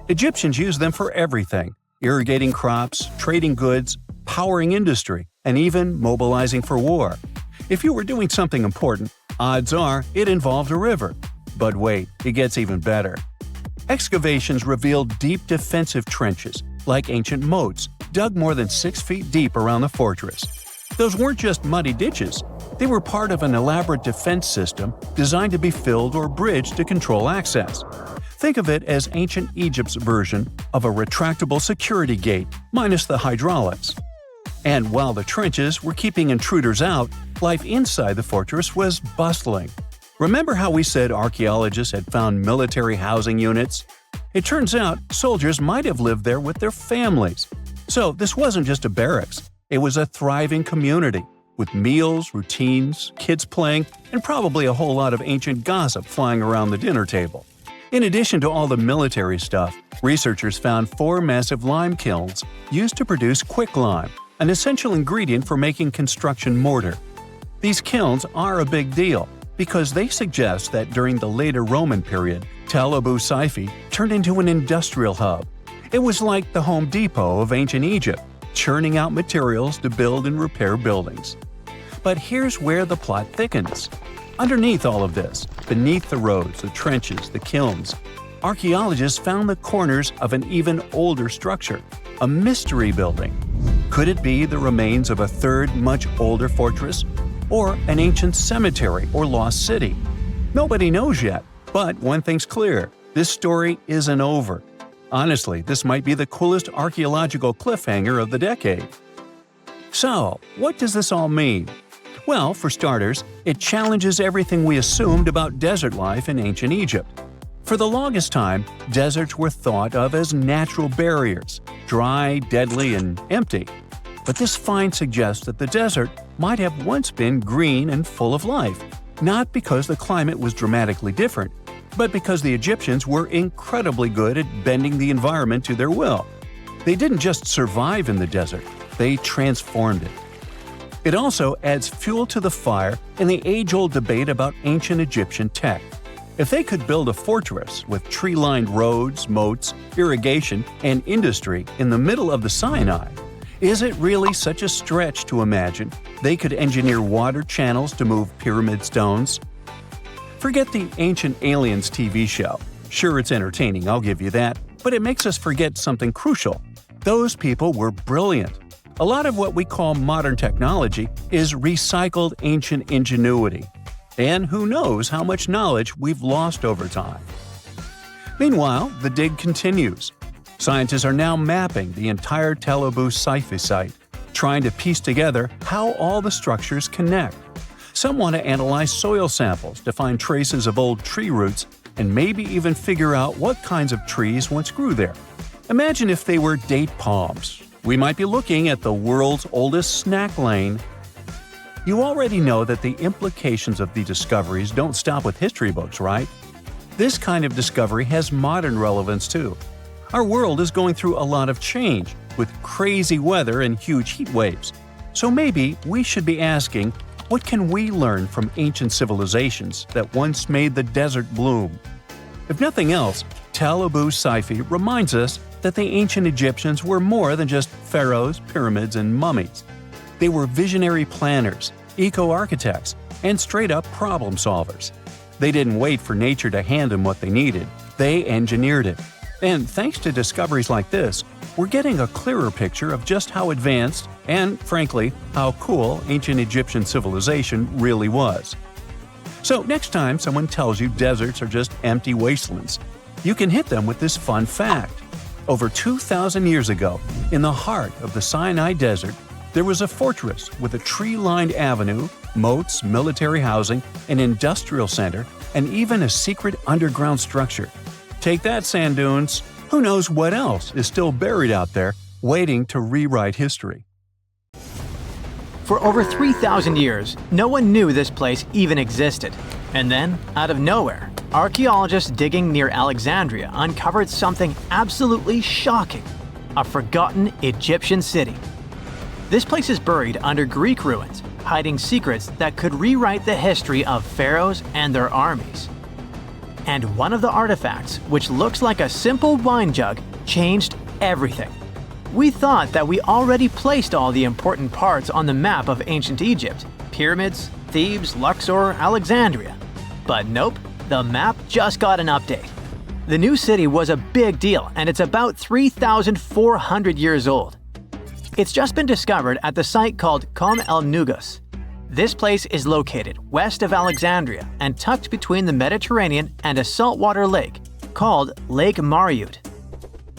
Egyptians used them for everything – irrigating crops, trading goods, powering industry, and even mobilizing for war. If you were doing something important, odds are it involved a river. But wait, it gets even better. Excavations revealed deep defensive trenches, like ancient moats, dug more than 6 feet deep around the fortress. Those weren't just muddy ditches. They were part of an elaborate defense system designed to be filled or bridged to control access. Think of it as ancient Egypt's version of a retractable security gate, minus the hydraulics. And while the trenches were keeping intruders out, life inside the fortress was bustling. Remember how we said archaeologists had found military housing units? It turns out soldiers might have lived there with their families. So this wasn't just a barracks, it was a thriving community, with meals, routines, kids playing, and probably a whole lot of ancient gossip flying around the dinner table. In addition to all the military stuff, researchers found 4 massive lime kilns used to produce quicklime, an essential ingredient for making construction mortar. These kilns are a big deal because they suggest that during the later Roman period, Tel Abu Saifi turned into an industrial hub. It was like the Home Depot of ancient Egypt, churning out materials to build and repair buildings. But here's where the plot thickens. Underneath all of this, beneath the roads, the trenches, the kilns, archaeologists found the corners of an even older structure, a mystery building. Could it be the remains of a third, much older fortress? Or an ancient cemetery or lost city? Nobody knows yet, but one thing's clear, this story isn't over. Honestly, this might be the coolest archaeological cliffhanger of the decade. So, what does this all mean? Well, for starters, it challenges everything we assumed about desert life in ancient Egypt. For the longest time, deserts were thought of as natural barriers, dry, deadly, and empty. But this find suggests that the desert might have once been green and full of life, not because the climate was dramatically different, but because the Egyptians were incredibly good at bending the environment to their will. They didn't just survive in the desert, they transformed it. It also adds fuel to the fire in the age-old debate about ancient Egyptian tech. If they could build a fortress with tree-lined roads, moats, irrigation, and industry in the middle of the Sinai, is it really such a stretch to imagine they could engineer water channels to move pyramid stones? Forget the Ancient Aliens TV show. Sure, it's entertaining, I'll give you that, but it makes us forget something crucial. Those people were brilliant. A lot of what we call modern technology is recycled ancient ingenuity. And who knows how much knowledge we've lost over time. Meanwhile, the dig continues. Scientists are now mapping the entire Tel Abu Saifi site, trying to piece together how all the structures connect. Some want to analyze soil samples to find traces of old tree roots and maybe even figure out what kinds of trees once grew there. Imagine if they were date palms. We might be looking at the world's oldest snack lane. You already know that the implications of the discoveries don't stop with history books, right? This kind of discovery has modern relevance too. Our world is going through a lot of change, with crazy weather and huge heat waves. So maybe we should be asking, what can we learn from ancient civilizations that once made the desert bloom? If nothing else, Tel Abu Saifi reminds us that the ancient Egyptians were more than just pharaohs, pyramids, and mummies. They were visionary planners, eco-architects, and straight-up problem solvers. They didn't wait for nature to hand them what they needed, they engineered it. And thanks to discoveries like this, we're getting a clearer picture of just how advanced and, frankly, how cool ancient Egyptian civilization really was. So next time someone tells you deserts are just empty wastelands, you can hit them with this fun fact. Over 2,000 years ago, in the heart of the Sinai Desert, there was a fortress with a tree-lined avenue, moats, military housing, an industrial center, and even a secret underground structure. Take that, sand dunes! Who knows what else is still buried out there, waiting to rewrite history?
For over 3,000 years, no one knew this place even existed. And then, out of nowhere, archaeologists digging near Alexandria uncovered something absolutely shocking: a forgotten Egyptian city. This place is buried under Greek ruins, hiding secrets that could rewrite the history of pharaohs and their armies. And one of the artifacts, which looks like a simple wine jug, changed everything. We thought that we already placed all the important parts on the map of ancient Egypt: pyramids, Thebes, Luxor, Alexandria. But nope, the map just got an update. The new city was a big deal, and it's about 3,400 years old. It's just been discovered at the site called Kom el Nugus. This place is located west of Alexandria and tucked between the Mediterranean and a saltwater lake called Lake Mariut.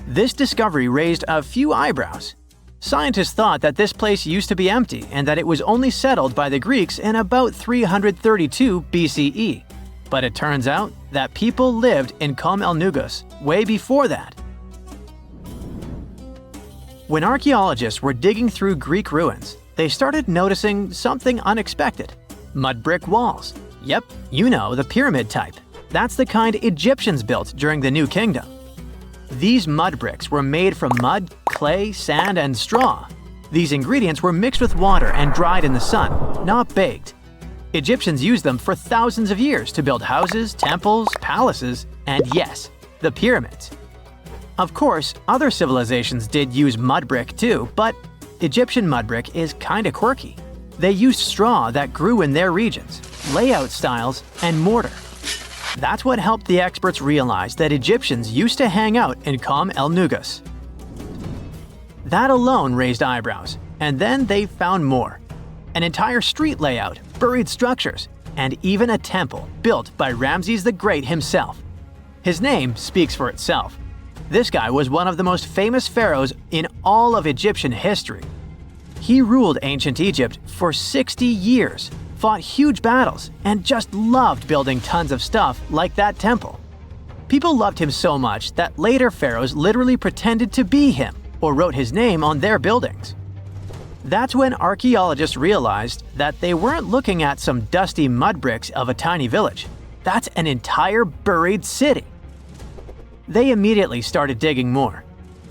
This discovery raised a few eyebrows. Scientists thought that this place used to be empty and that it was only settled by the Greeks in about 332 BCE. But it turns out that people lived in Com el Nugus way before that. When archaeologists were digging through Greek ruins, they started noticing something unexpected. Mud brick walls. Yep, you know, the pyramid type. That's the kind Egyptians built during the New Kingdom. These mud bricks were made from mud, clay, sand, and straw. These ingredients were mixed with water and dried in the sun, not baked. Egyptians used them for thousands of years to build houses, temples, palaces, and yes, the pyramids. Of course, other civilizations did use mud brick too, but Egyptian mud brick is kinda quirky. They used straw that grew in their regions, layout styles, and mortar. That's what helped the experts realize that Egyptians used to hang out in Com el Nugus. That alone raised eyebrows, and then they found more. An entire street layout, buried structures, and even a temple built by Ramses the Great himself. His name speaks for itself. This guy was one of the most famous pharaohs in all of Egyptian history. He ruled ancient Egypt for 60 years, fought huge battles, and just loved building tons of stuff like that temple. People loved him so much that later pharaohs literally pretended to be him or wrote his name on their buildings. That's when archaeologists realized that they weren't looking at some dusty mud bricks of a tiny village. That's an entire buried city. They immediately started digging more.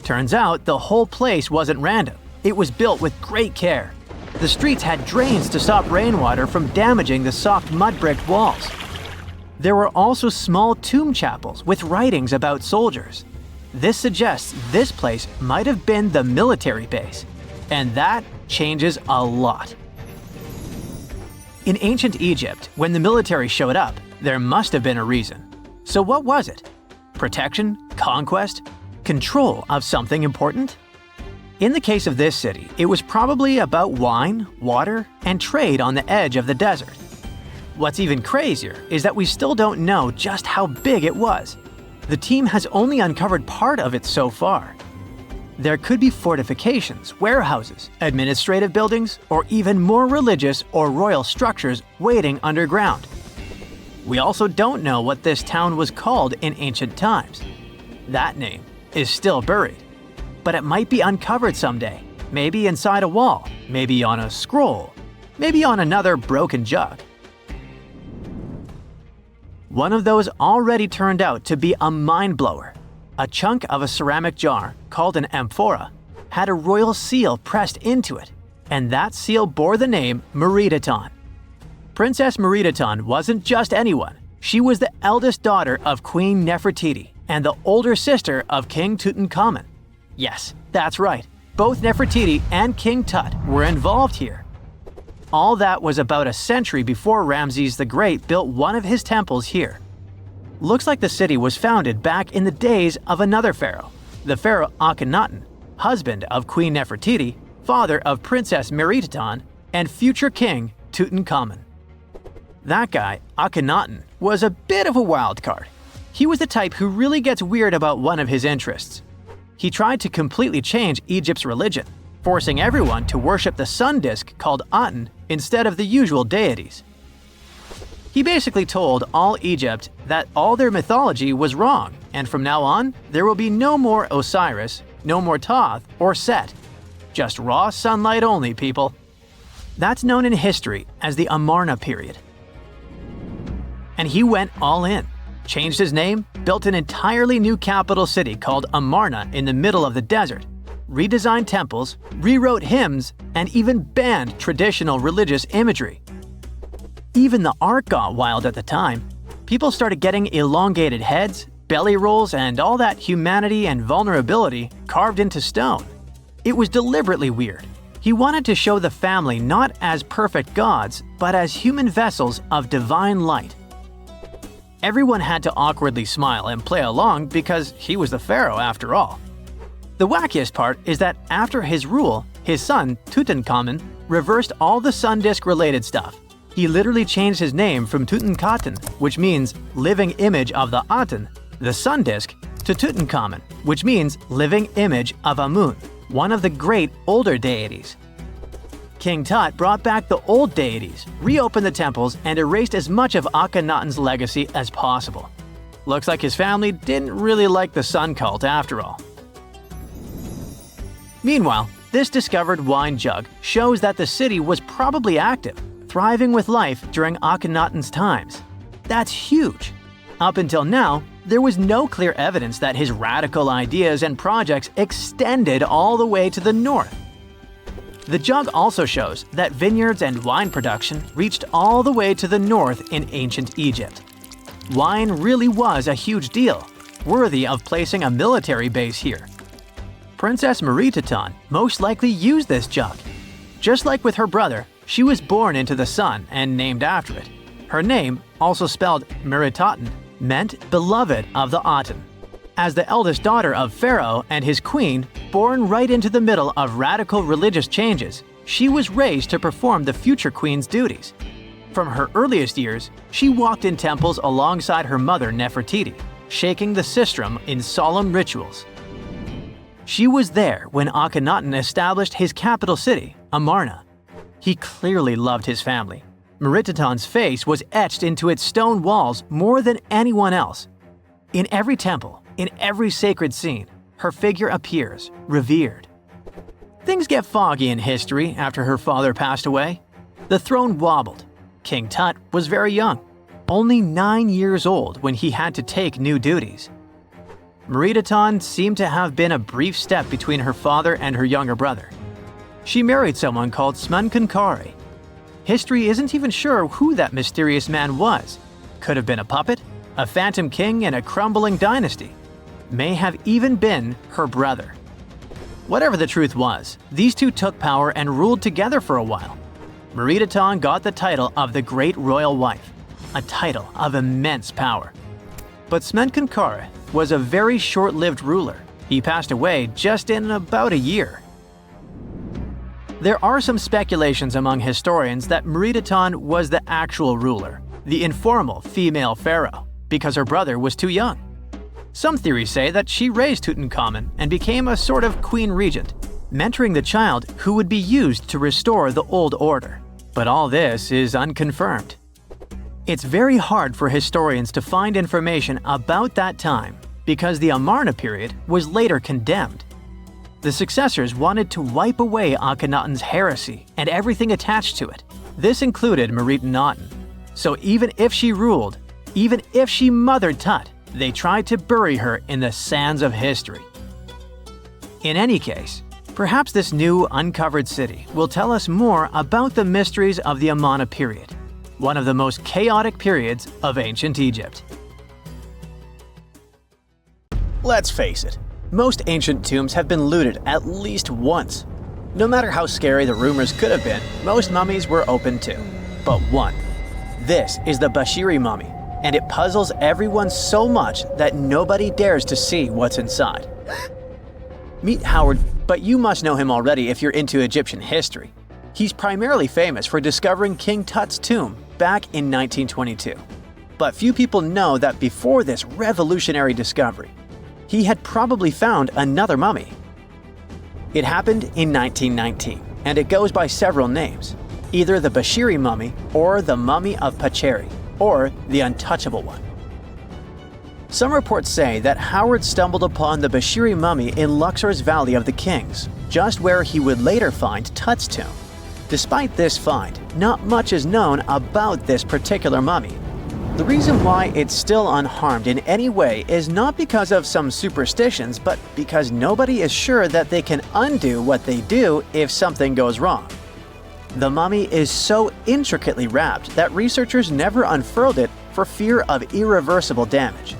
Turns out the whole place wasn't random. It was built with great care. The streets had drains to stop rainwater from damaging the soft mud brick walls. There were also small tomb chapels with writings about soldiers. This suggests this place might have been the military base, and that changes a lot. In ancient Egypt, when the military showed up, there must have been a reason. So what was it? Protection? Conquest? Control of something important? In the case of this city, it was probably about wine, water, and trade on the edge of the desert. What's even crazier is that we still don't know just how big it was. The team has only uncovered part of it so far. There could be fortifications, warehouses, administrative buildings, or even more religious or royal structures waiting underground. We also don't know what this town was called in ancient times. That name is still buried. But it might be uncovered someday, maybe inside a wall, maybe on a scroll, maybe on another broken jug. One of those already turned out to be a mind-blower. A chunk of a ceramic jar, called an amphora, had a royal seal pressed into it, and that seal bore the name Meredaton. Princess Meredaton wasn't just anyone. She was the eldest daughter of Queen Nefertiti and the older sister of King Tutankhamun. Yes, that's right. Both Nefertiti and King Tut were involved here. All that was about a century before Ramses the Great built one of his temples here. Looks like the city was founded back in the days of another pharaoh, the pharaoh Akhenaten, husband of Queen Nefertiti, father of Princess Meredaton, and future king Tutankhamun. That guy, Akhenaten, was a bit of a wild card. He was the type who really gets weird about one of his interests. He tried to completely change Egypt's religion, forcing everyone to worship the sun disk called Aten instead of the usual deities. He basically told all Egypt that all their mythology was wrong, and from now on, there will be no more Osiris, no more Thoth or Set. Just raw sunlight only, people. That's known in history as the Amarna period. And he went all in. Changed his name, built an entirely new capital city called Amarna in the middle of the desert, redesigned temples, rewrote hymns, and even banned traditional religious imagery. Even the art got wild at the time. People started getting elongated heads, belly rolls, and all that humanity and vulnerability carved into stone. It was deliberately weird. He wanted to show the family not as perfect gods, but as human vessels of divine light. Everyone had to awkwardly smile and play along because he was the pharaoh after all. The wackiest part is that after his rule, his son, Tutankhamun, reversed all the sun disk related stuff. He literally changed his name from Tutankhaten, which means living image of the Aten, the sun disk, to Tutankhamun, which means living image of Amun, one of the great older deities. King Tut brought back the old deities, reopened the temples, and erased as much of Akhenaten's legacy as possible. Looks like his family didn't really like the sun cult after all. Meanwhile, this discovered wine jug shows that the city was probably active, thriving with life during Akhenaten's times. That's huge. Up until now, there was no clear evidence that his radical ideas and projects extended all the way to the north. The jug also shows that vineyards and wine production reached all the way to the north in ancient Egypt. Wine really was a huge deal, worthy of placing a military base here. Princess Merit-aa most likely used this jug. Just like with her brother, she was born into the sun and named after it. Her name, also spelled Merit-aa, meant beloved of the Aten. As the eldest daughter of Pharaoh and his queen, born right into the middle of radical religious changes, she was raised to perform the future queen's duties. From her earliest years, she walked in temples alongside her mother Nefertiti, shaking the sistrum in solemn rituals. She was there when Akhenaten established his capital city, Amarna. He clearly loved his family. Merit-aa's face was etched into its stone walls more than anyone else. In every temple, in every sacred scene, her figure appears, revered. Things get foggy in history after her father passed away. The throne wobbled. King Tut was very young, only 9 years old when he had to take new duties. Merit-aa seemed to have been a brief step between her father and her younger brother. She married someone called Smenkhkare. History isn't even sure who that mysterious man was. Could have been a puppet, a phantom king in a crumbling dynasty. May have even been her brother. Whatever the truth was, these two took power and ruled together for a while. Merit-aa got the title of the Great Royal Wife, a title of immense power. But Smenkhkare was a very short-lived ruler. He passed away just in about a year. There are some speculations among historians that Merit-aa was the actual ruler, the informal female pharaoh, because her brother was too young. Some theories say that she raised Tutankhamun and became a sort of queen regent, mentoring the child who would be used to restore the old order. But all this is unconfirmed. It's very hard for historians to find information about that time because the Amarna period was later condemned. The successors wanted to wipe away Akhenaten's heresy and everything attached to it. This included Merit-aa. So even if she ruled, even if she mothered Tut, they tried to bury her in the sands of history. In any case, perhaps this new uncovered city will tell us more about the mysteries of the Amarna period, one of the most chaotic periods of ancient Egypt. Let's face it, most ancient tombs have been looted at least once. No matter how scary the rumors could have been, most mummies were open to. But one. This is the Bashiri mummy, and it puzzles everyone so much that nobody dares to see what's inside. Meet Howard, but you must know him already if you're into Egyptian history. He's primarily famous for discovering King Tut's tomb back in 1922. But few people know that before this revolutionary discovery, he had probably found another mummy. It happened in 1919, and it goes by several names, either the Bashiri mummy or the Mummy of Pacheri, or the Untouchable one. Some reports say that Howard stumbled upon the Bashiri mummy in Luxor's Valley of the Kings, just where he would later find Tut's tomb. Despite this find, not much is known about this particular mummy. The reason why it's still unharmed in any way is not because of some superstitions, but because nobody is sure that they can undo what they do if something goes wrong. The mummy is so intricately wrapped that researchers never unfurled it for fear of irreversible damage.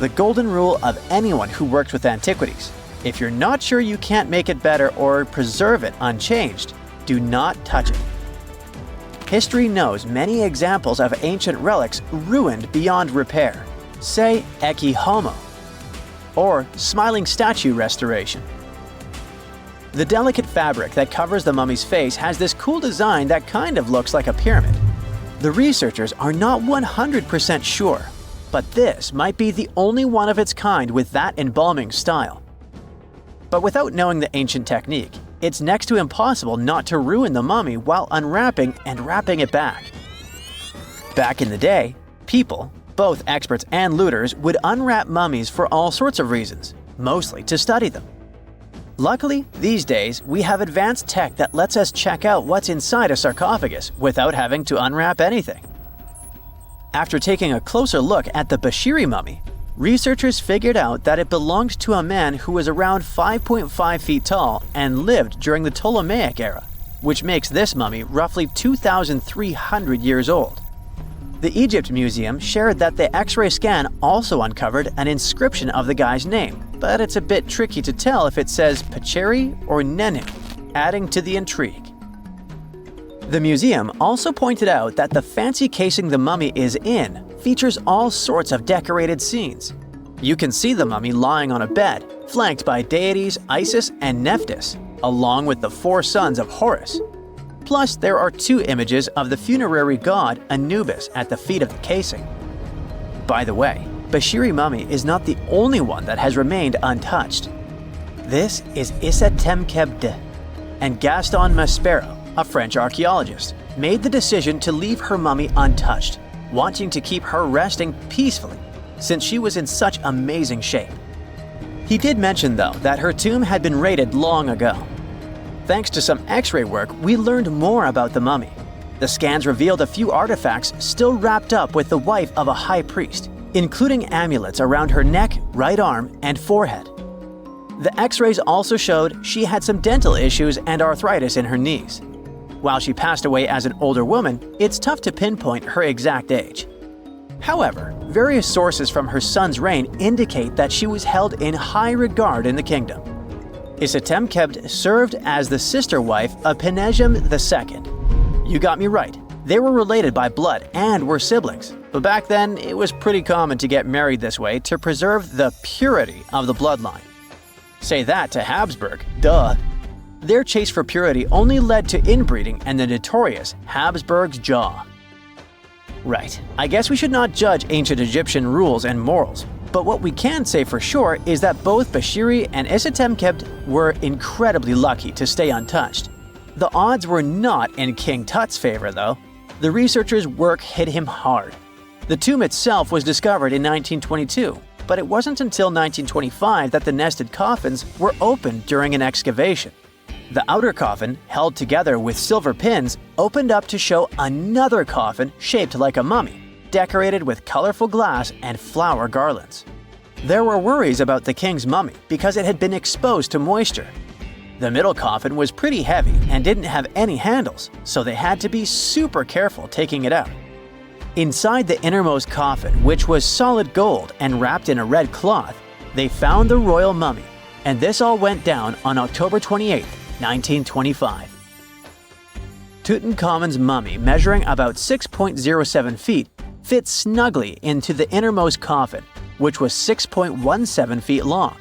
The golden rule of anyone who worked with antiquities: if you're not sure you can't make it better or preserve it unchanged, do not touch it. History knows many examples of ancient relics ruined beyond repair, say Ecce Homo, or smiling statue restoration. The delicate fabric that covers the mummy's face has this cool design that kind of looks like a pyramid. The researchers are not 100% sure, but this might be the only one of its kind with that embalming style. But without knowing the ancient technique, it's next to impossible not to ruin the mummy while unwrapping and wrapping it back. Back in the day, people, both experts and looters, would unwrap mummies for all sorts of reasons, mostly to study them. Luckily, these days, we have advanced tech that lets us check out what's inside a sarcophagus without having to unwrap anything. After taking a closer look at the Bashiri mummy, researchers figured out that it belonged to a man who was around 5.5 feet tall and lived during the Ptolemaic era, which makes this mummy roughly 2,300 years old. The Egypt Museum shared that the X-ray scan also uncovered an inscription of the guy's name, but it's a bit tricky to tell if it says Pacheri or Nenu, adding to the intrigue. The museum also pointed out that the fancy casing the mummy is in features all sorts of decorated scenes. You can see the mummy lying on a bed, flanked by deities Isis and Nephthys, along with the 4 sons of Horus. Plus, there are 2 images of the funerary god Anubis at the feet of the casing. By the way, Bashiri mummy is not the only one that has remained untouched. This is Issa Temkebde, and Gaston Maspero, a French archaeologist, made the decision to leave her mummy untouched, wanting to keep her resting peacefully since she was in such amazing shape. He did mention, though, that her tomb had been raided long ago. Thanks to some X-ray work, we learned more about the mummy. The scans revealed a few artifacts still wrapped up with the wife of a high priest, including amulets around her neck, right arm, and forehead. The X-rays also showed she had some dental issues and arthritis in her knees. While she passed away as an older woman, it's tough to pinpoint her exact age. However, various sources from her son's reign indicate that she was held in high regard in the kingdom. Isitemkebd served as the sister wife of Penejam II. You got me right, they were related by blood and were siblings, but back then it was pretty common to get married this way to preserve the purity of the bloodline. Say that to Habsburg, duh. Their chase for purity only led to inbreeding and the notorious Habsburg's jaw. Right, I guess we should not judge ancient Egyptian rules and morals, but what we can say for sure is that both Bashiri and Isitemkebd were incredibly lucky to stay untouched. The odds were not in King Tut's favor, though. The researchers' work hit him hard. The tomb itself was discovered in 1922, but it wasn't until 1925 that the nested coffins were opened during an excavation. The outer coffin, held together with silver pins, opened up to show another coffin shaped like a mummy, decorated with colorful glass and flower garlands. There were worries about the king's mummy because it had been exposed to moisture. The middle coffin was pretty heavy and didn't have any handles, so they had to be super careful taking it out. Inside the innermost coffin, which was solid gold and wrapped in a red cloth, they found the royal mummy, and this all went down on October 28, 1925. Tutankhamun's mummy, measuring about 6.07 feet, fit snugly into the innermost coffin, which was 6.17 feet long.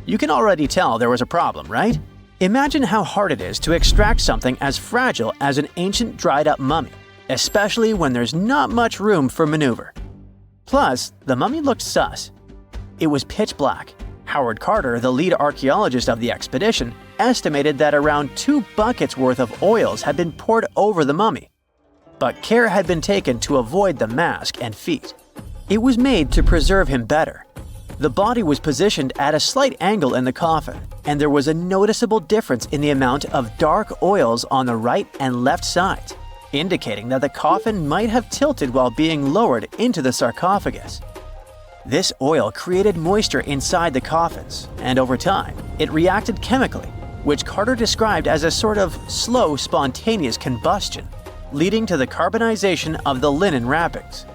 You can already tell there was a problem, right? Imagine how hard it is to extract something as fragile as an ancient dried-up mummy, especially when there's not much room for maneuver. Plus, the mummy looked sus. It was pitch black. Howard Carter, the lead archaeologist of the expedition, estimated that around 2 buckets worth of oils had been poured over the mummy. But care had been taken to avoid the mask and feet. It was made to preserve him better. The body was positioned at a slight angle in the coffin, and there was a noticeable difference in the amount of dark oils on the right and left sides, indicating that the coffin might have tilted while being lowered into the sarcophagus. This oil created moisture inside the coffins, and over time, it reacted chemically, which Carter described as a sort of slow, spontaneous combustion, leading to the carbonization of the linen wrappings.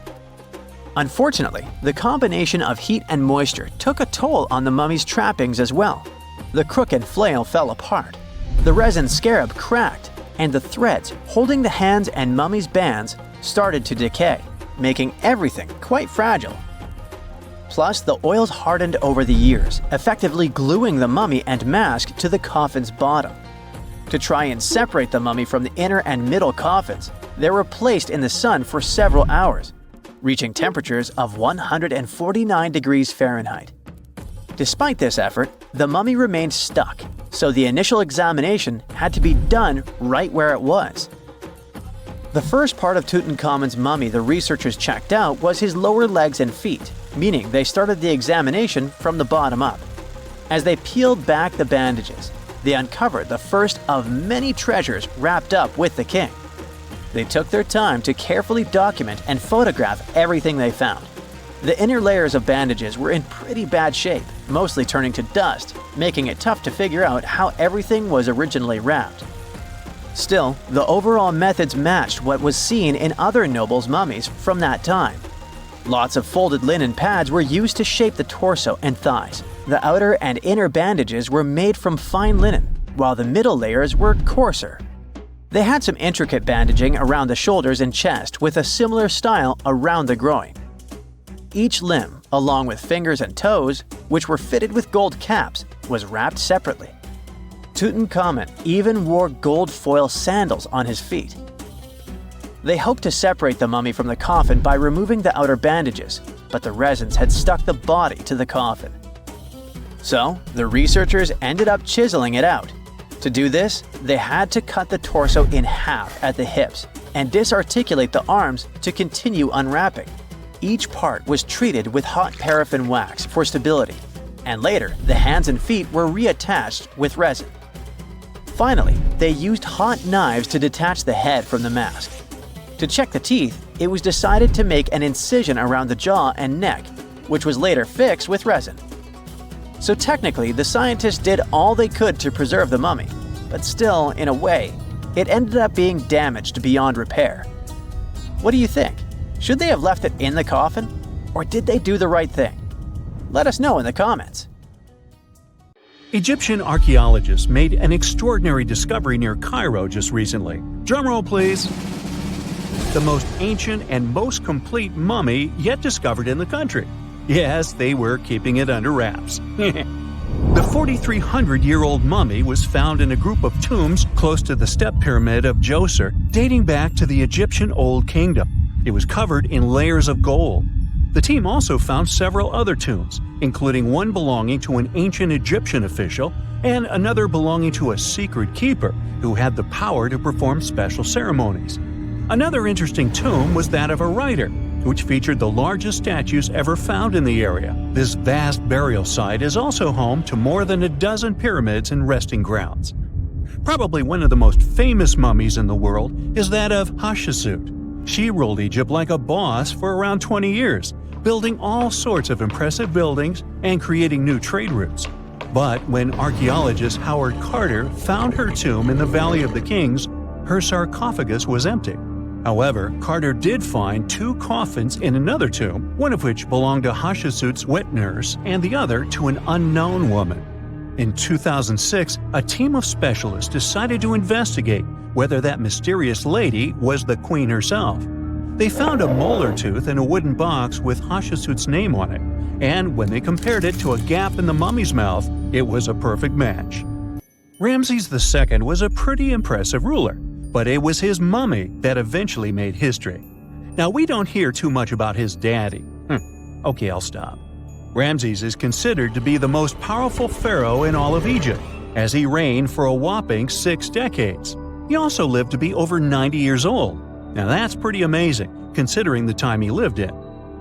Unfortunately, the combination of heat and moisture took a toll on the mummy's trappings as well. The crooked flail fell apart, the resin scarab cracked, and the threads holding the hands and mummy's bands started to decay, making everything quite fragile. Plus, the oils hardened over the years, effectively gluing the mummy and mask to the coffin's bottom. To try and separate the mummy from the inner and middle coffins, they were placed in the sun for several hours, reaching temperatures of 149 degrees Fahrenheit. Despite this effort, the mummy remained stuck, so the initial examination had to be done right where it was. The first part of Tutankhamun's mummy the researchers checked out was his lower legs and feet, meaning they started the examination from the bottom up. As they peeled back the bandages, they uncovered the first of many treasures wrapped up with the king. They took their time to carefully document and photograph everything they found. The inner layers of bandages were in pretty bad shape, mostly turning to dust, making it tough to figure out how everything was originally wrapped. Still, the overall methods matched what was seen in other nobles' mummies from that time. Lots of folded linen pads were used to shape the torso and thighs. The outer and inner bandages were made from fine linen, while the middle layers were coarser. They had some intricate bandaging around the shoulders and chest with a similar style around the groin. Each limb, along with fingers and toes, which were fitted with gold caps, was wrapped separately. Tutankhamun even wore gold foil sandals on his feet. They hoped to separate the mummy from the coffin by removing the outer bandages, but the resins had stuck the body to the coffin. So, the researchers ended up chiseling it out. To do this, they had to cut the torso in half at the hips and disarticulate the arms to continue unwrapping. Each part was treated with hot paraffin wax for stability, and later the hands and feet were reattached with resin. Finally, they used hot knives to detach the head from the mask. To check the teeth, it was decided to make an incision around the jaw and neck, which was later fixed with resin. So technically, the scientists did all they could to preserve the mummy, but still, in a way, it ended up being damaged beyond repair. What do you think? Should they have left it in the coffin? Or did they do the right thing? Let us know in the comments.
Egyptian archaeologists made an extraordinary discovery near Cairo just recently. Drumroll, please. The most ancient and most complete mummy yet discovered in the country. Yes, they were keeping it under wraps. The 4,300-year-old mummy was found in a group of tombs close to the step pyramid of Djoser, dating back to the Egyptian Old Kingdom. It was covered in layers of gold. The team also found several other tombs, including one belonging to an ancient Egyptian official and another belonging to a secret keeper who had the power to perform special ceremonies. Another interesting tomb was that of a writer, which featured the largest statues ever found in the area. This vast burial site is also home to more than a dozen pyramids and resting grounds. Probably one of the most famous mummies in the world is that of Hatshepsut. She ruled Egypt like a boss for around 20 years, building all sorts of impressive buildings and creating new trade routes. But when archaeologist Howard Carter found her tomb in the Valley of the Kings, her sarcophagus was empty. However, Carter did find two coffins in another tomb, one of which belonged to Hatshepsut's wet nurse and the other to an unknown woman. In 2006, a team of specialists decided to investigate whether that mysterious lady was the queen herself. They found a molar tooth in a wooden box with Hatshepsut's name on it, and when they compared it to a gap in the mummy's mouth, it was a perfect match. Ramses II was a pretty impressive ruler, but it was his mummy that eventually made history. Now, we don't hear too much about his daddy. Okay, I'll stop. Ramses is considered to be the most powerful pharaoh in all of Egypt, as he reigned for a whopping 6 decades. He also lived to be over 90 years old. Now that's pretty amazing, considering the time he lived in.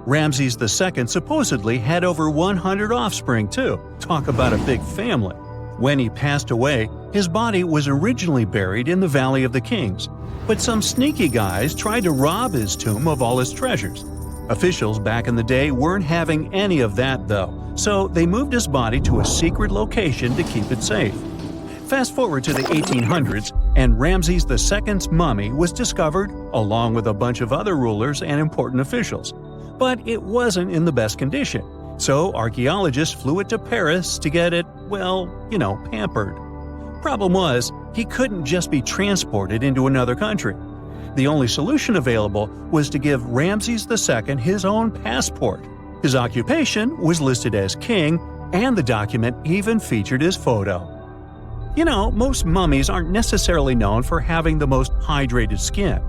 Ramses II supposedly had over 100 offspring too. Talk about a big family. When he passed away, his body was originally buried in the Valley of the Kings, but some sneaky guys tried to rob his tomb of all his treasures. Officials back in the day weren't having any of that though, so they moved his body to a secret location to keep it safe. Fast forward to the 1800s, and Ramses II's mummy was discovered along with a bunch of other rulers and important officials. But it wasn't in the best condition, so archaeologists flew it to Paris to get it, pampered. Problem was, he couldn't just be transported into another country. The only solution available was to give Ramses II his own passport. His occupation was listed as king, and the document even featured his photo. Most mummies aren't necessarily known for having the most hydrated skin.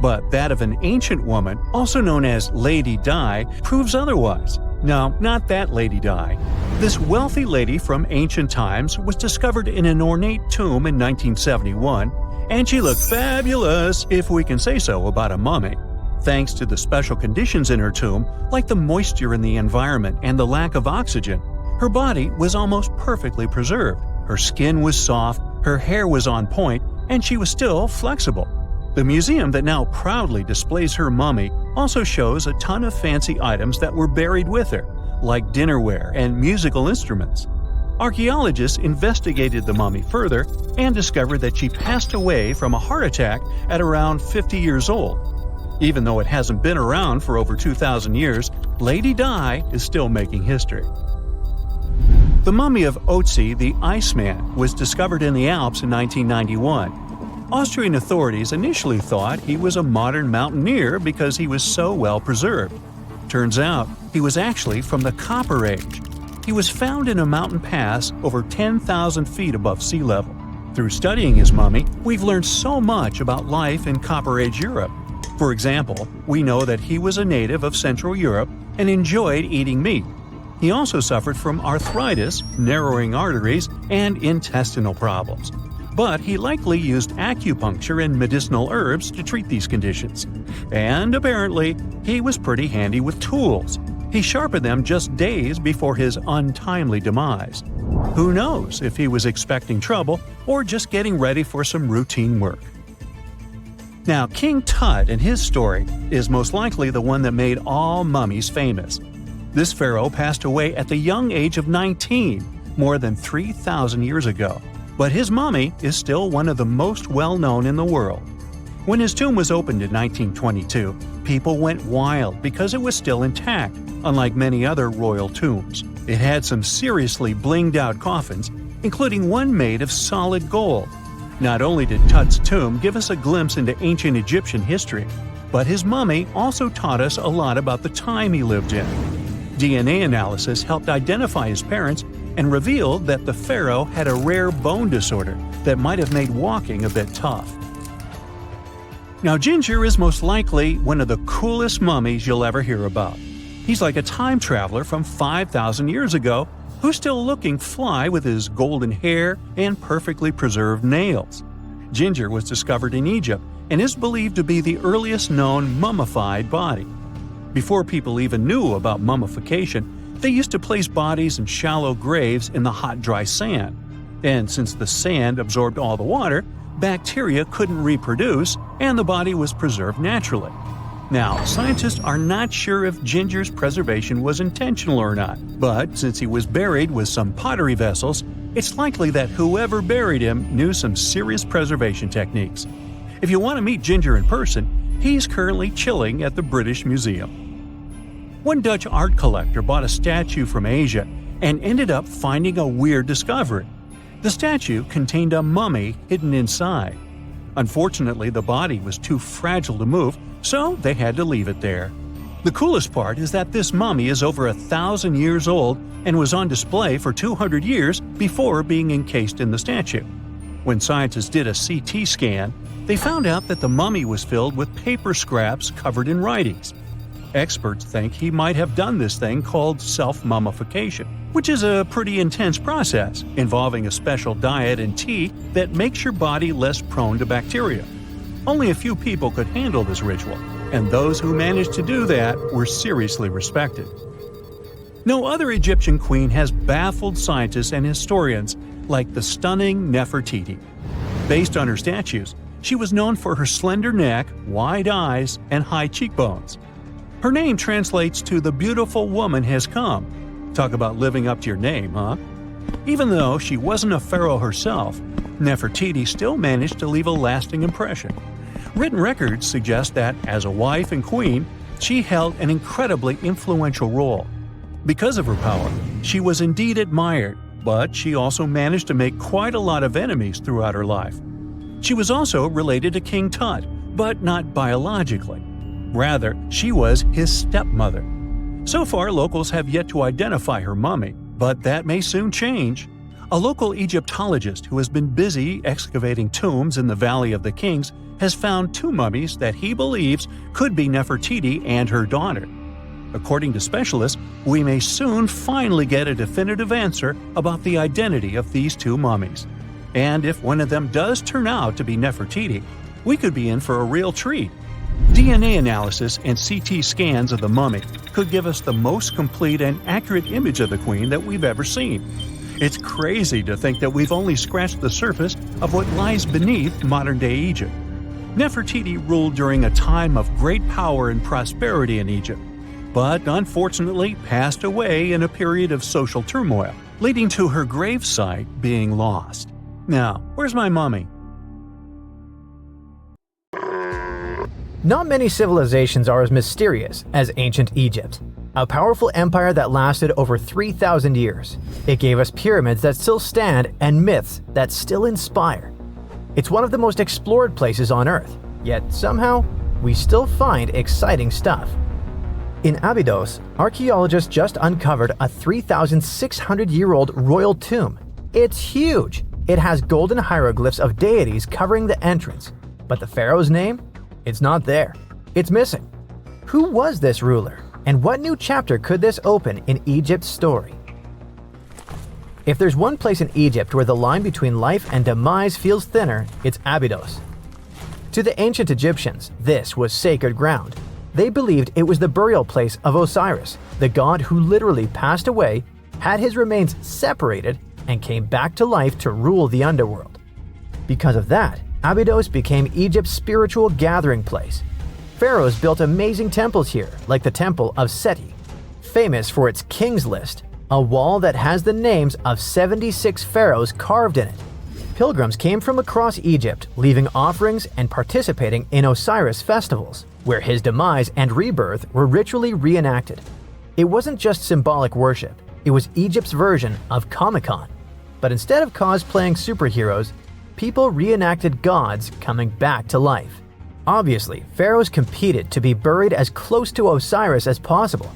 But that of an ancient woman, also known as Lady Dai, proves otherwise. No, not that Lady Dai. This wealthy lady from ancient times was discovered in an ornate tomb in 1971, and she looked fabulous, if we can say so about a mummy. Thanks to the special conditions in her tomb, like the moisture in the environment and the lack of oxygen, her body was almost perfectly preserved. Her skin was soft, her hair was on point, and she was still flexible. The museum that now proudly displays her mummy also shows a ton of fancy items that were buried with her, like dinnerware and musical instruments. Archaeologists investigated the mummy further and discovered that she passed away from a heart attack at around 50 years old. Even though it hasn't been around for over 2,000 years, Lady Dai is still making history. The mummy of Otzi the Iceman was discovered in the Alps in 1991. Austrian authorities initially thought he was a modern mountaineer because he was so well preserved. Turns out, he was actually from the Copper Age. He was found in a mountain pass over 10,000 feet above sea level. Through studying his mummy, we've learned so much about life in Copper Age Europe. For example, we know that he was a native of Central Europe and enjoyed eating meat. He also suffered from arthritis, narrowing arteries, and intestinal problems. But he likely used acupuncture and medicinal herbs to treat these conditions. And apparently, he was pretty handy with tools. He sharpened them just days before his untimely demise. Who knows if he was expecting trouble or just getting ready for some routine work. Now, King Tut and his story is most likely the one that made all mummies famous. This pharaoh passed away at the young age of 19, more than 3,000 years ago. But his mummy is still one of the most well-known in the world. When his tomb was opened in 1922, people went wild because it was still intact, unlike many other royal tombs. It had some seriously blinged-out coffins, including one made of solid gold. Not only did Tut's tomb give us a glimpse into ancient Egyptian history, but his mummy also taught us a lot about the time he lived in. DNA analysis helped identify his parents and revealed that the pharaoh had a rare bone disorder that might have made walking a bit tough. Now, Ginger is most likely one of the coolest mummies you'll ever hear about. He's like a time traveler from 5,000 years ago who's still looking fly with his golden hair and perfectly preserved nails. Ginger was discovered in Egypt and is believed to be the earliest known mummified body. Before people even knew about mummification, they used to place bodies in shallow graves in the hot, dry sand. And since the sand absorbed all the water, bacteria couldn't reproduce and the body was preserved naturally. Now, scientists are not sure if Ginger's preservation was intentional or not, but since he was buried with some pottery vessels, it's likely that whoever buried him knew some serious preservation techniques. If you want to meet Ginger in person, he's currently chilling at the British Museum. One Dutch art collector bought a statue from Asia and ended up finding a weird discovery. The statue contained a mummy hidden inside. Unfortunately, the body was too fragile to move, so they had to leave it there. The coolest part is that this mummy is over 1,000 years old and was on display for 200 years before being encased in the statue. When scientists did a CT scan, they found out that the mummy was filled with paper scraps covered in writings. Experts think he might have done this thing called self-mummification, which is a pretty intense process involving a special diet and tea that makes your body less prone to bacteria. Only a few people could handle this ritual, and those who managed to do that were seriously respected. No other Egyptian queen has baffled scientists and historians like the stunning Nefertiti. Based on her statues, she was known for her slender neck, wide eyes, and high cheekbones. Her name translates to "the beautiful woman has come." Talk about living up to your name, huh? Even though she wasn't a pharaoh herself, Nefertiti still managed to leave a lasting impression. Written records suggest that, as a wife and queen, she held an incredibly influential role. Because of her power, she was indeed admired, but she also managed to make quite a lot of enemies throughout her life. She was also related to King Tut, but not biologically. Rather, she was his stepmother. So far, locals have yet to identify her mummy, but that may soon change. A local Egyptologist who has been busy excavating tombs in the Valley of the Kings has found two mummies that he believes could be Nefertiti and her daughter. According to specialists, we may soon finally get a definitive answer about the identity of these two mummies. And if one of them does turn out to be Nefertiti, we could be in for a real treat. DNA analysis and CT scans of the mummy could give us the most complete and accurate image of the queen that we've ever seen. It's crazy to think that we've only scratched the surface of what lies beneath modern-day Egypt. Nefertiti ruled during a time of great power and prosperity in Egypt, but unfortunately passed away in a period of social turmoil, leading to her gravesite being lost. Now, where's my mummy?
Not many civilizations are as mysterious as ancient Egypt, a powerful empire that lasted over 3,000 years. It gave us pyramids that still stand and myths that still inspire. It's one of the most explored places on Earth, yet somehow, we still find exciting stuff. In Abidos, archaeologists just uncovered a 3,600-year-old royal tomb. It's huge! It has golden hieroglyphs of deities covering the entrance, but the pharaoh's name? It's not there. It's missing. Who was this ruler, and what new chapter could this open in Egypt's story? If there's one place in Egypt where the line between life and demise feels thinner, it's Abidos. To the ancient Egyptians, this was sacred ground. They believed it was the burial place of Osiris, the god who literally passed away, had his remains separated, and came back to life to rule the underworld. Because of that, Abidos became Egypt's spiritual gathering place. Pharaohs built amazing temples here, like the Temple of Seti, famous for its King's List, a wall that has the names of 76 pharaohs carved in it. Pilgrims came from across Egypt, leaving offerings and participating in Osiris festivals, where his demise and rebirth were ritually reenacted. It wasn't just symbolic worship, it was Egypt's version of Comic-Con. But instead of cosplaying superheroes, people reenacted gods coming back to life. Obviously, pharaohs competed to be buried as close to Osiris as possible.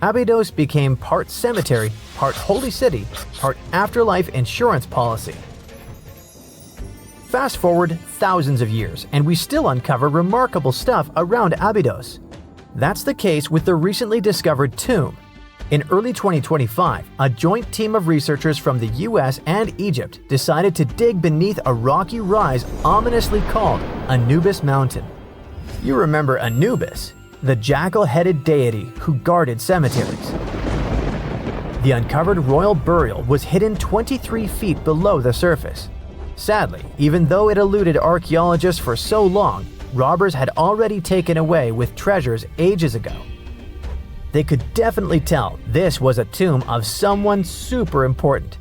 Abidos became part cemetery, part holy city, part afterlife insurance policy. Fast forward thousands of years, and we still uncover remarkable stuff around Abidos. That's the case with the recently discovered tomb. In early 2025, a joint team of researchers from the US and Egypt decided to dig beneath a rocky rise ominously called Anubis Mountain. You remember Anubis, the jackal-headed deity who guarded cemeteries. The uncovered royal burial was hidden 23 feet below the surface. Sadly, even though it eluded archaeologists for so long, robbers had already taken away with treasures ages ago. They could definitely tell this was a tomb of someone super important.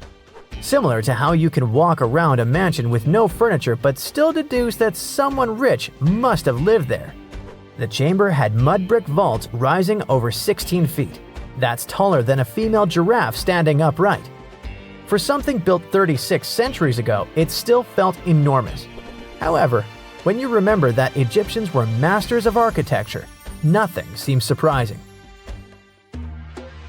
Similar to how you can walk around a mansion with no furniture but still deduce that someone rich must have lived there. The chamber had mud brick vaults rising over 16 feet. That's taller than a female giraffe standing upright. For something built 36 centuries ago, it still felt enormous. However, when you remember that Egyptians were masters of architecture, nothing seems surprising.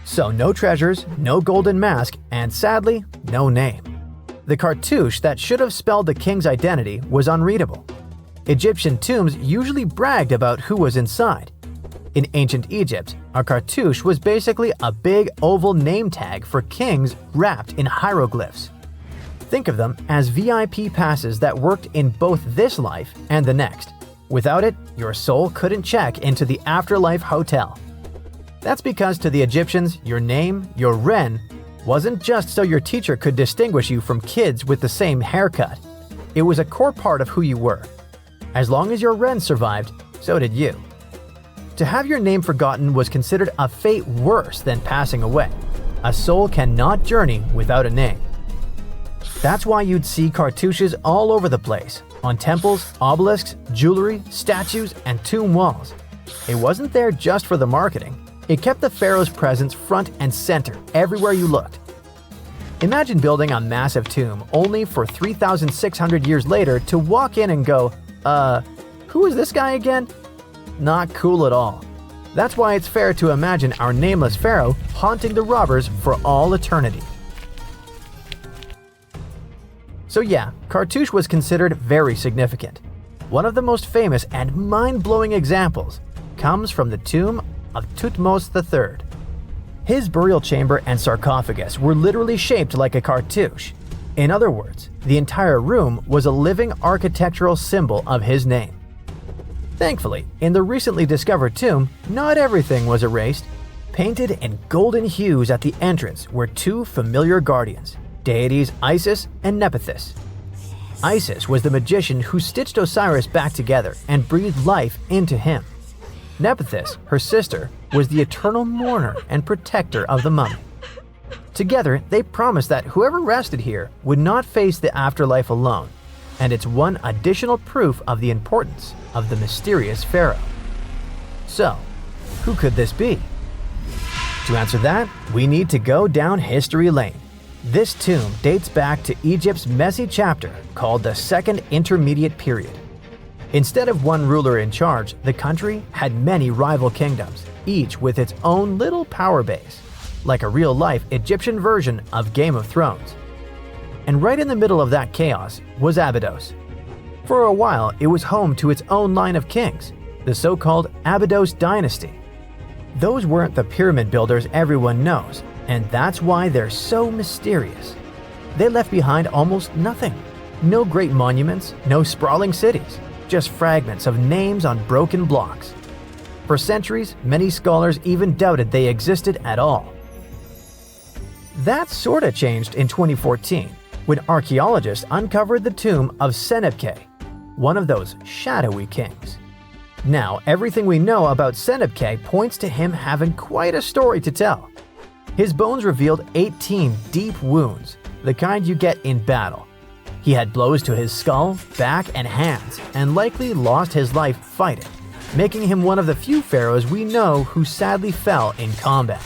So no treasures, no golden mask, and sadly, no name. The cartouche that should have spelled the king's identity was unreadable. Egyptian tombs usually bragged about who was inside. In ancient Egypt, a cartouche was basically a big oval name tag for kings wrapped in hieroglyphs. Think of them as VIP passes that worked in both this life and the next. Without it, your soul couldn't check into the afterlife hotel. That's because to the Egyptians, your name, your Ren, wasn't just so your teacher could distinguish you from kids with the same haircut. It was a core part of who you were. As long as your Ren survived, so did you. To have your name forgotten was considered a fate worse than passing away. A soul cannot journey without a name. That's why you'd see cartouches all over the place, on temples, obelisks, jewelry, statues, and tomb walls. It wasn't there just for the marketing. It kept the pharaoh's presence front and center everywhere you looked. Imagine building a massive tomb only for 3,600 years later to walk in and go, who is this guy again? Not cool at all. That's why it's fair to imagine our nameless pharaoh haunting the robbers for all eternity. So yeah, cartouche was considered very significant. One of the most famous and mind-blowing examples comes from the tomb of Thutmose III. His burial chamber and sarcophagus were literally shaped like a cartouche. In other words, the entire room was a living architectural symbol of his name. Thankfully, in the recently discovered tomb, not everything was erased. Painted in golden hues at the entrance were two familiar guardians, deities Isis and Nephthys. Isis was the magician who stitched Osiris back together and breathed life into him. Nephthys, her sister, was the eternal mourner and protector of the mummy. Together, they promised that whoever rested here would not face the afterlife alone, and it's one additional proof of the importance of the mysterious pharaoh. So, who could this be? To answer that, we need to go down history lane. This tomb dates back to Egypt's messy chapter called the Second Intermediate Period. Instead of one ruler in charge, the country had many rival kingdoms, each with its own little power base, like a real-life Egyptian version of Game of Thrones. And right in the middle of that chaos was Abidos. For a while, it was home to its own line of kings, the so-called Abidos dynasty. Those weren't the pyramid builders everyone knows, and that's why they're so mysterious. They left behind almost nothing. No great monuments, no sprawling cities, just fragments of names on broken blocks. For centuries, many scholars even doubted they existed at all. That sorta changed in 2014, when archaeologists uncovered the tomb of Chenet-aa, one of those shadowy kings. Now, everything we know about Chenet-aa points to him having quite a story to tell. His bones revealed 18 deep wounds, the kind you get in battle. He had blows to his skull, back, and hands, and likely lost his life fighting, making him one of the few pharaohs we know who sadly fell in combat.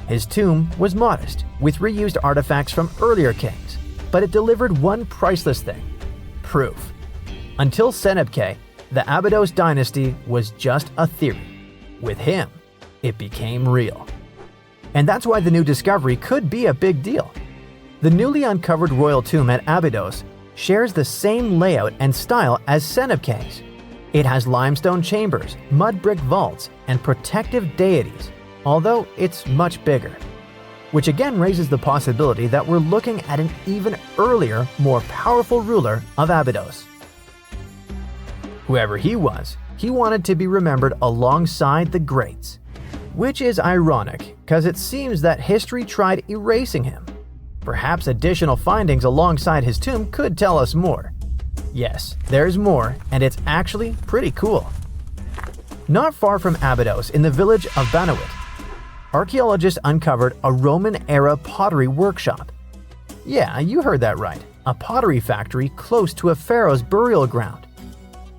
His tomb was modest, with reused artifacts from earlier kings, but it delivered one priceless thing: proof. Until Chenet-aa, the Abidos dynasty was just a theory. With him, it became real. And that's why the new discovery could be a big deal. The newly uncovered royal tomb at Abidos shares the same layout and style as Chenet-aa's. It has limestone chambers, mud brick vaults, and protective deities, although it's much bigger. Which again raises the possibility that we're looking at an even earlier, more powerful ruler of Abidos. Whoever he was, he wanted to be remembered alongside the greats. Which is ironic, because it seems that history tried erasing him. Perhaps additional findings alongside his tomb could tell us more. Yes, there's more, and it's actually pretty cool. Not far from Abidos, in the village of Banawit, archaeologists uncovered a Roman-era pottery workshop. Yeah, you heard that right, a pottery factory close to a pharaoh's burial ground.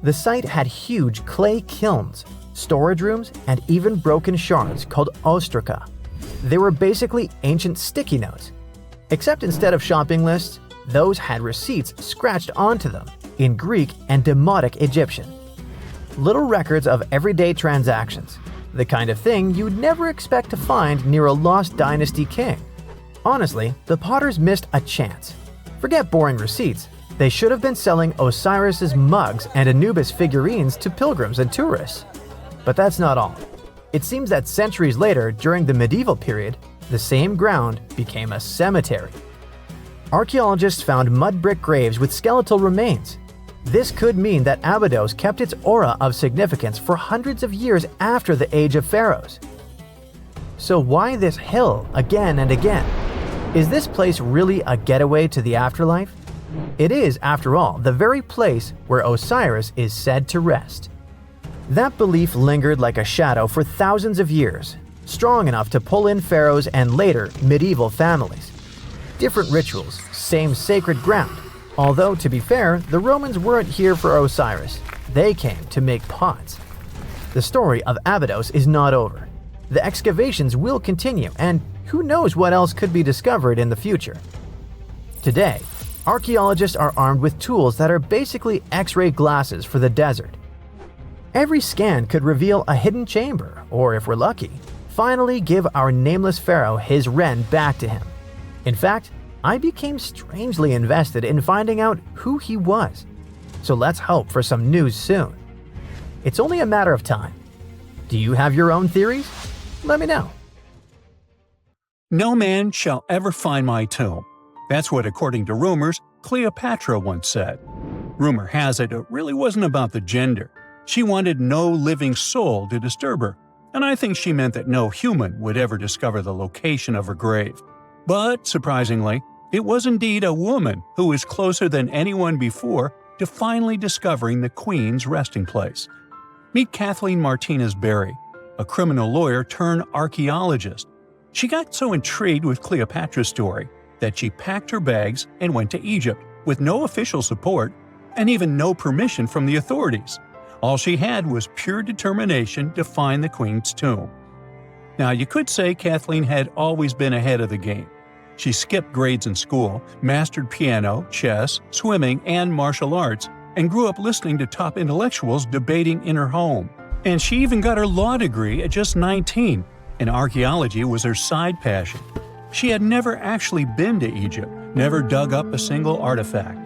The site had huge clay kilns, storage rooms, and even broken shards called ostraca. They were basically ancient sticky notes. Except instead of shopping lists, those had receipts scratched onto them in Greek and Demotic Egyptian. Little records of everyday transactions, the kind of thing you'd never expect to find near a lost dynasty king. Honestly, the potters missed a chance. Forget boring receipts, they should have been selling Osiris's mugs and Anubis figurines to pilgrims and tourists. But that's not all. It seems that centuries later, during the medieval period, the same ground became a cemetery. Archaeologists found mud brick graves with skeletal remains. This could mean that Abidos kept its aura of significance for hundreds of years after the age of pharaohs. So why this hill again and again? Is this place really a getaway to the afterlife? It is, after all, the very place where Osiris is said to rest. That belief lingered like a shadow for thousands of years, strong enough to pull in pharaohs and later medieval families. Different rituals, same sacred ground. Although, to be fair, the Romans weren't here for Osiris. They came to make pots. The story of Abidos is not over. The excavations will continue, and who knows what else could be discovered in the future. Today, archaeologists are armed with tools that are basically X-ray glasses for the desert. Every scan could reveal a hidden chamber, or if we're lucky, finally give our nameless pharaoh his wren back to him. In fact, I became strangely invested in finding out who he was. So let's hope for some news soon. It's only a matter of time. Do you have your own theories? Let me know.
No man shall ever find my tomb. That's what, according to rumors, Cleopatra once said. Rumor has it really wasn't about the gender. She wanted no living soul to disturb her, and I think she meant that no human would ever discover the location of her grave. But, surprisingly, it was indeed a woman who was closer than anyone before to finally discovering the Queen's resting place. Meet Kathleen Martinez Berry, a criminal lawyer turned archaeologist. She got so intrigued with Cleopatra's story that she packed her bags and went to Egypt with no official support and even no permission from the authorities. All she had was pure determination to find the Queen's tomb. Now, you could say Kathleen had always been ahead of the game. She skipped grades in school, mastered piano, chess, swimming, and martial arts, and grew up listening to top intellectuals debating in her home. And she even got her law degree at just 19, and archaeology was her side passion. She had never actually been to Egypt, never dug up a single artifact.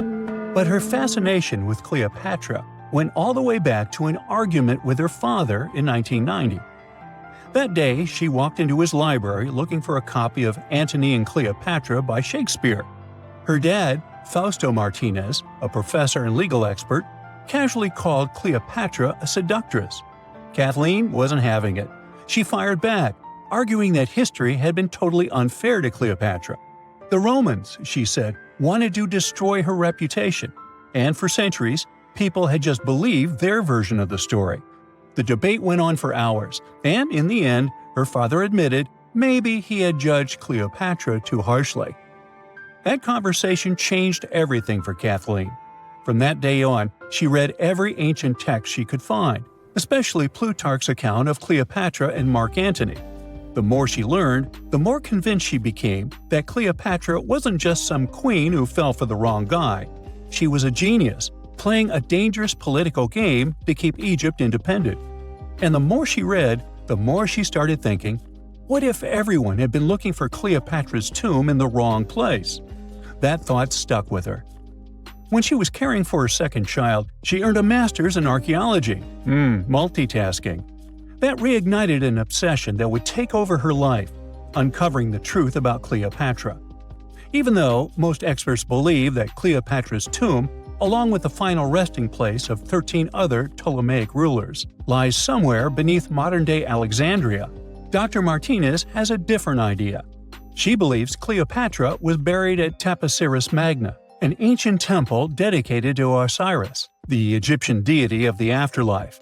But her fascination with Cleopatra went all the way back to an argument with her father in 1990. That day, she walked into his library looking for a copy of Antony and Cleopatra by Shakespeare. Her dad, Fausto Martinez, a professor and legal expert, casually called Cleopatra a seductress. Kathleen wasn't having it. She fired back, arguing that history had been totally unfair to Cleopatra. The Romans, she said, wanted to destroy her reputation, and for centuries, people had just believed their version of the story. The debate went on for hours, and in the end, her father admitted maybe he had judged Cleopatra too harshly. That conversation changed everything for Kathleen. From that day on, she read every ancient text she could find, especially Plutarch's account of Cleopatra and Mark Antony. The more she learned, the more convinced she became that Cleopatra wasn't just some queen who fell for the wrong guy. She was a genius, playing a dangerous political game to keep Egypt independent. And the more she read, the more she started thinking, what if everyone had been looking for Cleopatra's tomb in the wrong place? That thought stuck with her. When she was caring for her second child, she earned a master's in archaeology. Multitasking. That reignited an obsession that would take over her life, uncovering the truth about Cleopatra. Even though most experts believe that Cleopatra's tomb, along with the final resting place of 13 other Ptolemaic rulers, lies somewhere beneath modern-day Alexandria, Dr. Martinez has a different idea. She believes Cleopatra was buried at Taposiris Magna, an ancient temple dedicated to Osiris, the Egyptian deity of the afterlife.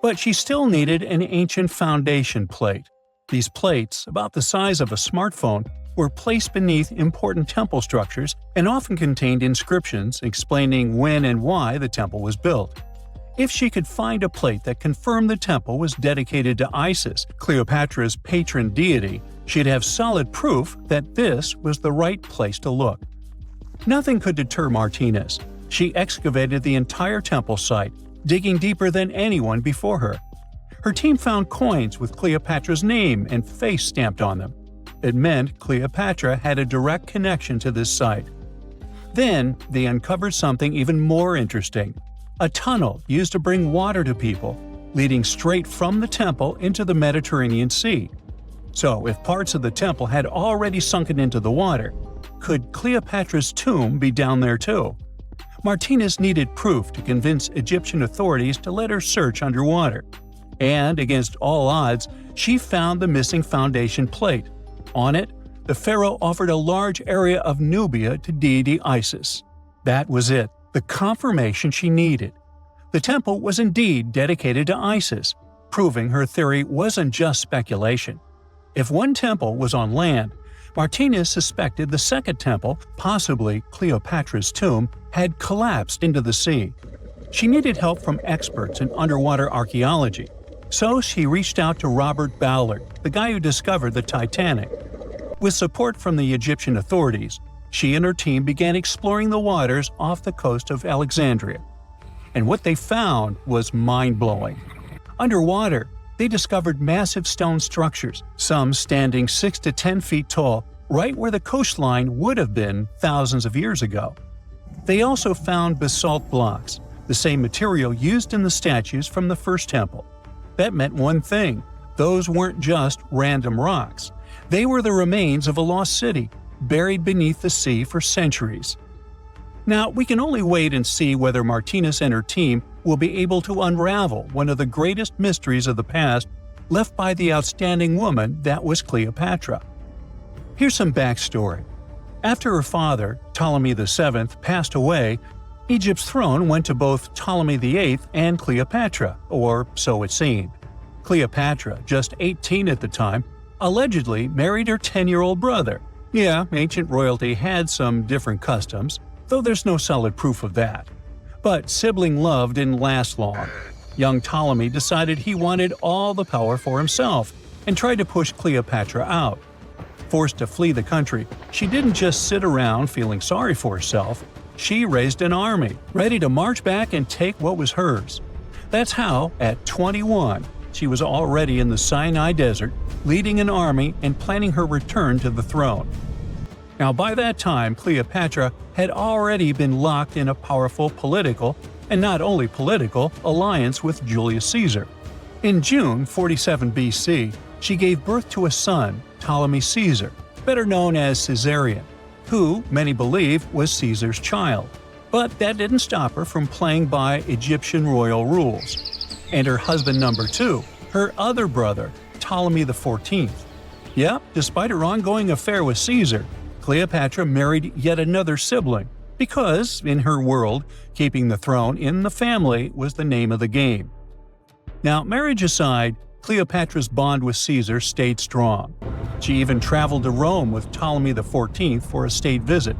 But she still needed an ancient foundation plate. These plates, about the size of a smartphone, were placed beneath important temple structures and often contained inscriptions explaining when and why the temple was built. If she could find a plate that confirmed the temple was dedicated to Isis, Cleopatra's patron deity, she'd have solid proof that this was the right place to look. Nothing could deter Martinez. She excavated the entire temple site, digging deeper than anyone before her. Her team found coins with Cleopatra's name and face stamped on them. It meant Cleopatra had a direct connection to this site. Then, they uncovered something even more interesting: a tunnel used to bring water to people, leading straight from the temple into the Mediterranean Sea. So, if parts of the temple had already sunken into the water, could Cleopatra's tomb be down there too? Martinez needed proof to convince Egyptian authorities to let her search underwater. And, against all odds, she found the missing foundation plate. On it, the pharaoh offered a large area of Nubia to deity Isis. That was it, the confirmation she needed. The temple was indeed dedicated to Isis, proving her theory wasn't just speculation. If one temple was on land, Martinez suspected the second temple, possibly Cleopatra's tomb, had collapsed into the sea. She needed help from experts in underwater archaeology, so she reached out to Robert Ballard, the guy who discovered the Titanic. With support from the Egyptian authorities, she and her team began exploring the waters off the coast of Alexandria. And what they found was mind-blowing. Underwater, they discovered massive stone structures, some standing 6 to 10 feet tall, right where the coastline would have been thousands of years ago. They also found basalt blocks, the same material used in the statues from the first temple. that meant one thing: those weren't just random rocks. They were the remains of a lost city, buried beneath the sea for centuries. Now, we can only wait and see whether Martinez and her team will be able to unravel one of the greatest mysteries of the past left by the outstanding woman that was Cleopatra. Here's some backstory. After her father, Ptolemy VII, passed away, Egypt's throne went to both Ptolemy VIII and Cleopatra, or so it seemed. Cleopatra, just 18 at the time, allegedly married her 10-year-old brother. Yeah, ancient royalty had some different customs, though there's no solid proof of that. But sibling love didn't last long. Young Ptolemy decided he wanted all the power for himself and tried to push Cleopatra out. Forced to flee the country, she didn't just sit around feeling sorry for herself. She raised an army, ready to march back and take what was hers. That's how, at 21, she was already in the Sinai Desert, leading an army and planning her return to the throne. Now, by that time, Cleopatra had already been locked in a powerful political, and not only political, alliance with Julius Caesar. In June 47 BC, she gave birth to a son, Ptolemy Caesar, better known as Caesarion, who, many believe, was Caesar's child. But that didn't stop her from playing by Egyptian royal rules. And her husband number 2, her other brother, Ptolemy XIV. Yep, despite her ongoing affair with Caesar, Cleopatra married yet another sibling, because, in her world, keeping the throne in the family was the name of the game. Now, marriage aside, Cleopatra's bond with Caesar stayed strong. She even traveled to Rome with Ptolemy XIV for a state visit.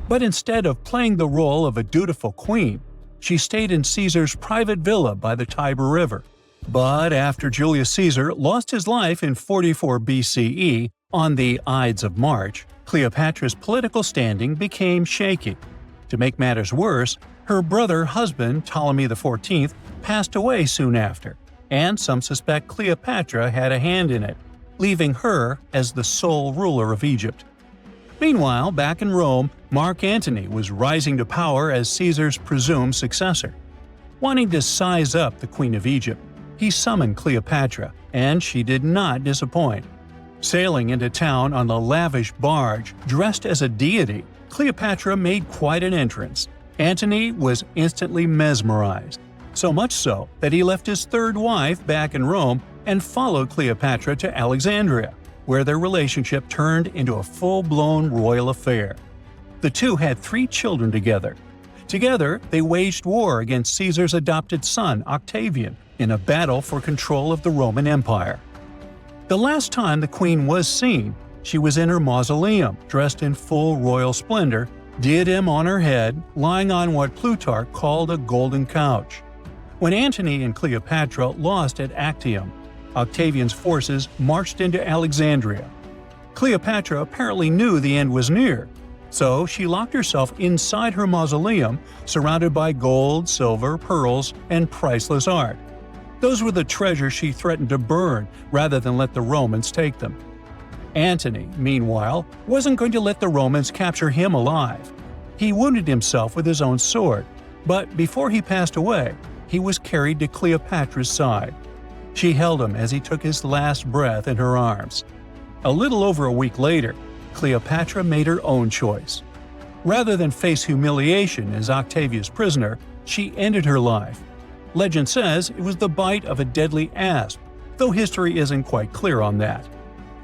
But instead of playing the role of a dutiful queen, she stayed in Caesar's private villa by the Tiber River. But after Julius Caesar lost his life in 44 BCE on the Ides of March, Cleopatra's political standing became shaky. To make matters worse, her brother-husband Ptolemy XIV passed away soon after, and some suspect Cleopatra had a hand in it, leaving her as the sole ruler of Egypt. Meanwhile, back in Rome, Mark Antony was rising to power as Caesar's presumed successor. Wanting to size up the Queen of Egypt, he summoned Cleopatra, and she did not disappoint. Sailing into town on a lavish barge dressed as a deity, Cleopatra made quite an entrance. Antony was instantly mesmerized, so much so that he left his third wife back in Rome and followed Cleopatra to Alexandria, where their relationship turned into a full-blown royal affair. The two had 3 children together. Together, they waged war against Caesar's adopted son, Octavian, in a battle for control of the Roman Empire. The last time the queen was seen, she was in her mausoleum, dressed in full royal splendor, diadem on her head, lying on what Plutarch called a golden couch. When Antony and Cleopatra lost at Actium, Octavian's forces marched into Alexandria. Cleopatra apparently knew the end was near, so she locked herself inside her mausoleum, surrounded by gold, silver, pearls, and priceless art. Those were the treasures she threatened to burn rather than let the Romans take them. Antony, meanwhile, wasn't going to let the Romans capture him alive. He wounded himself with his own sword, but before he passed away, he was carried to Cleopatra's side. She held him as he took his last breath in her arms. A little over a week later, Cleopatra made her own choice. Rather than face humiliation as Octavia's prisoner, she ended her life. Legend says it was the bite of a deadly asp, though history isn't quite clear on that.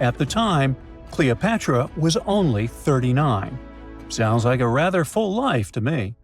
At the time, Cleopatra was only 39. Sounds like a rather full life to me.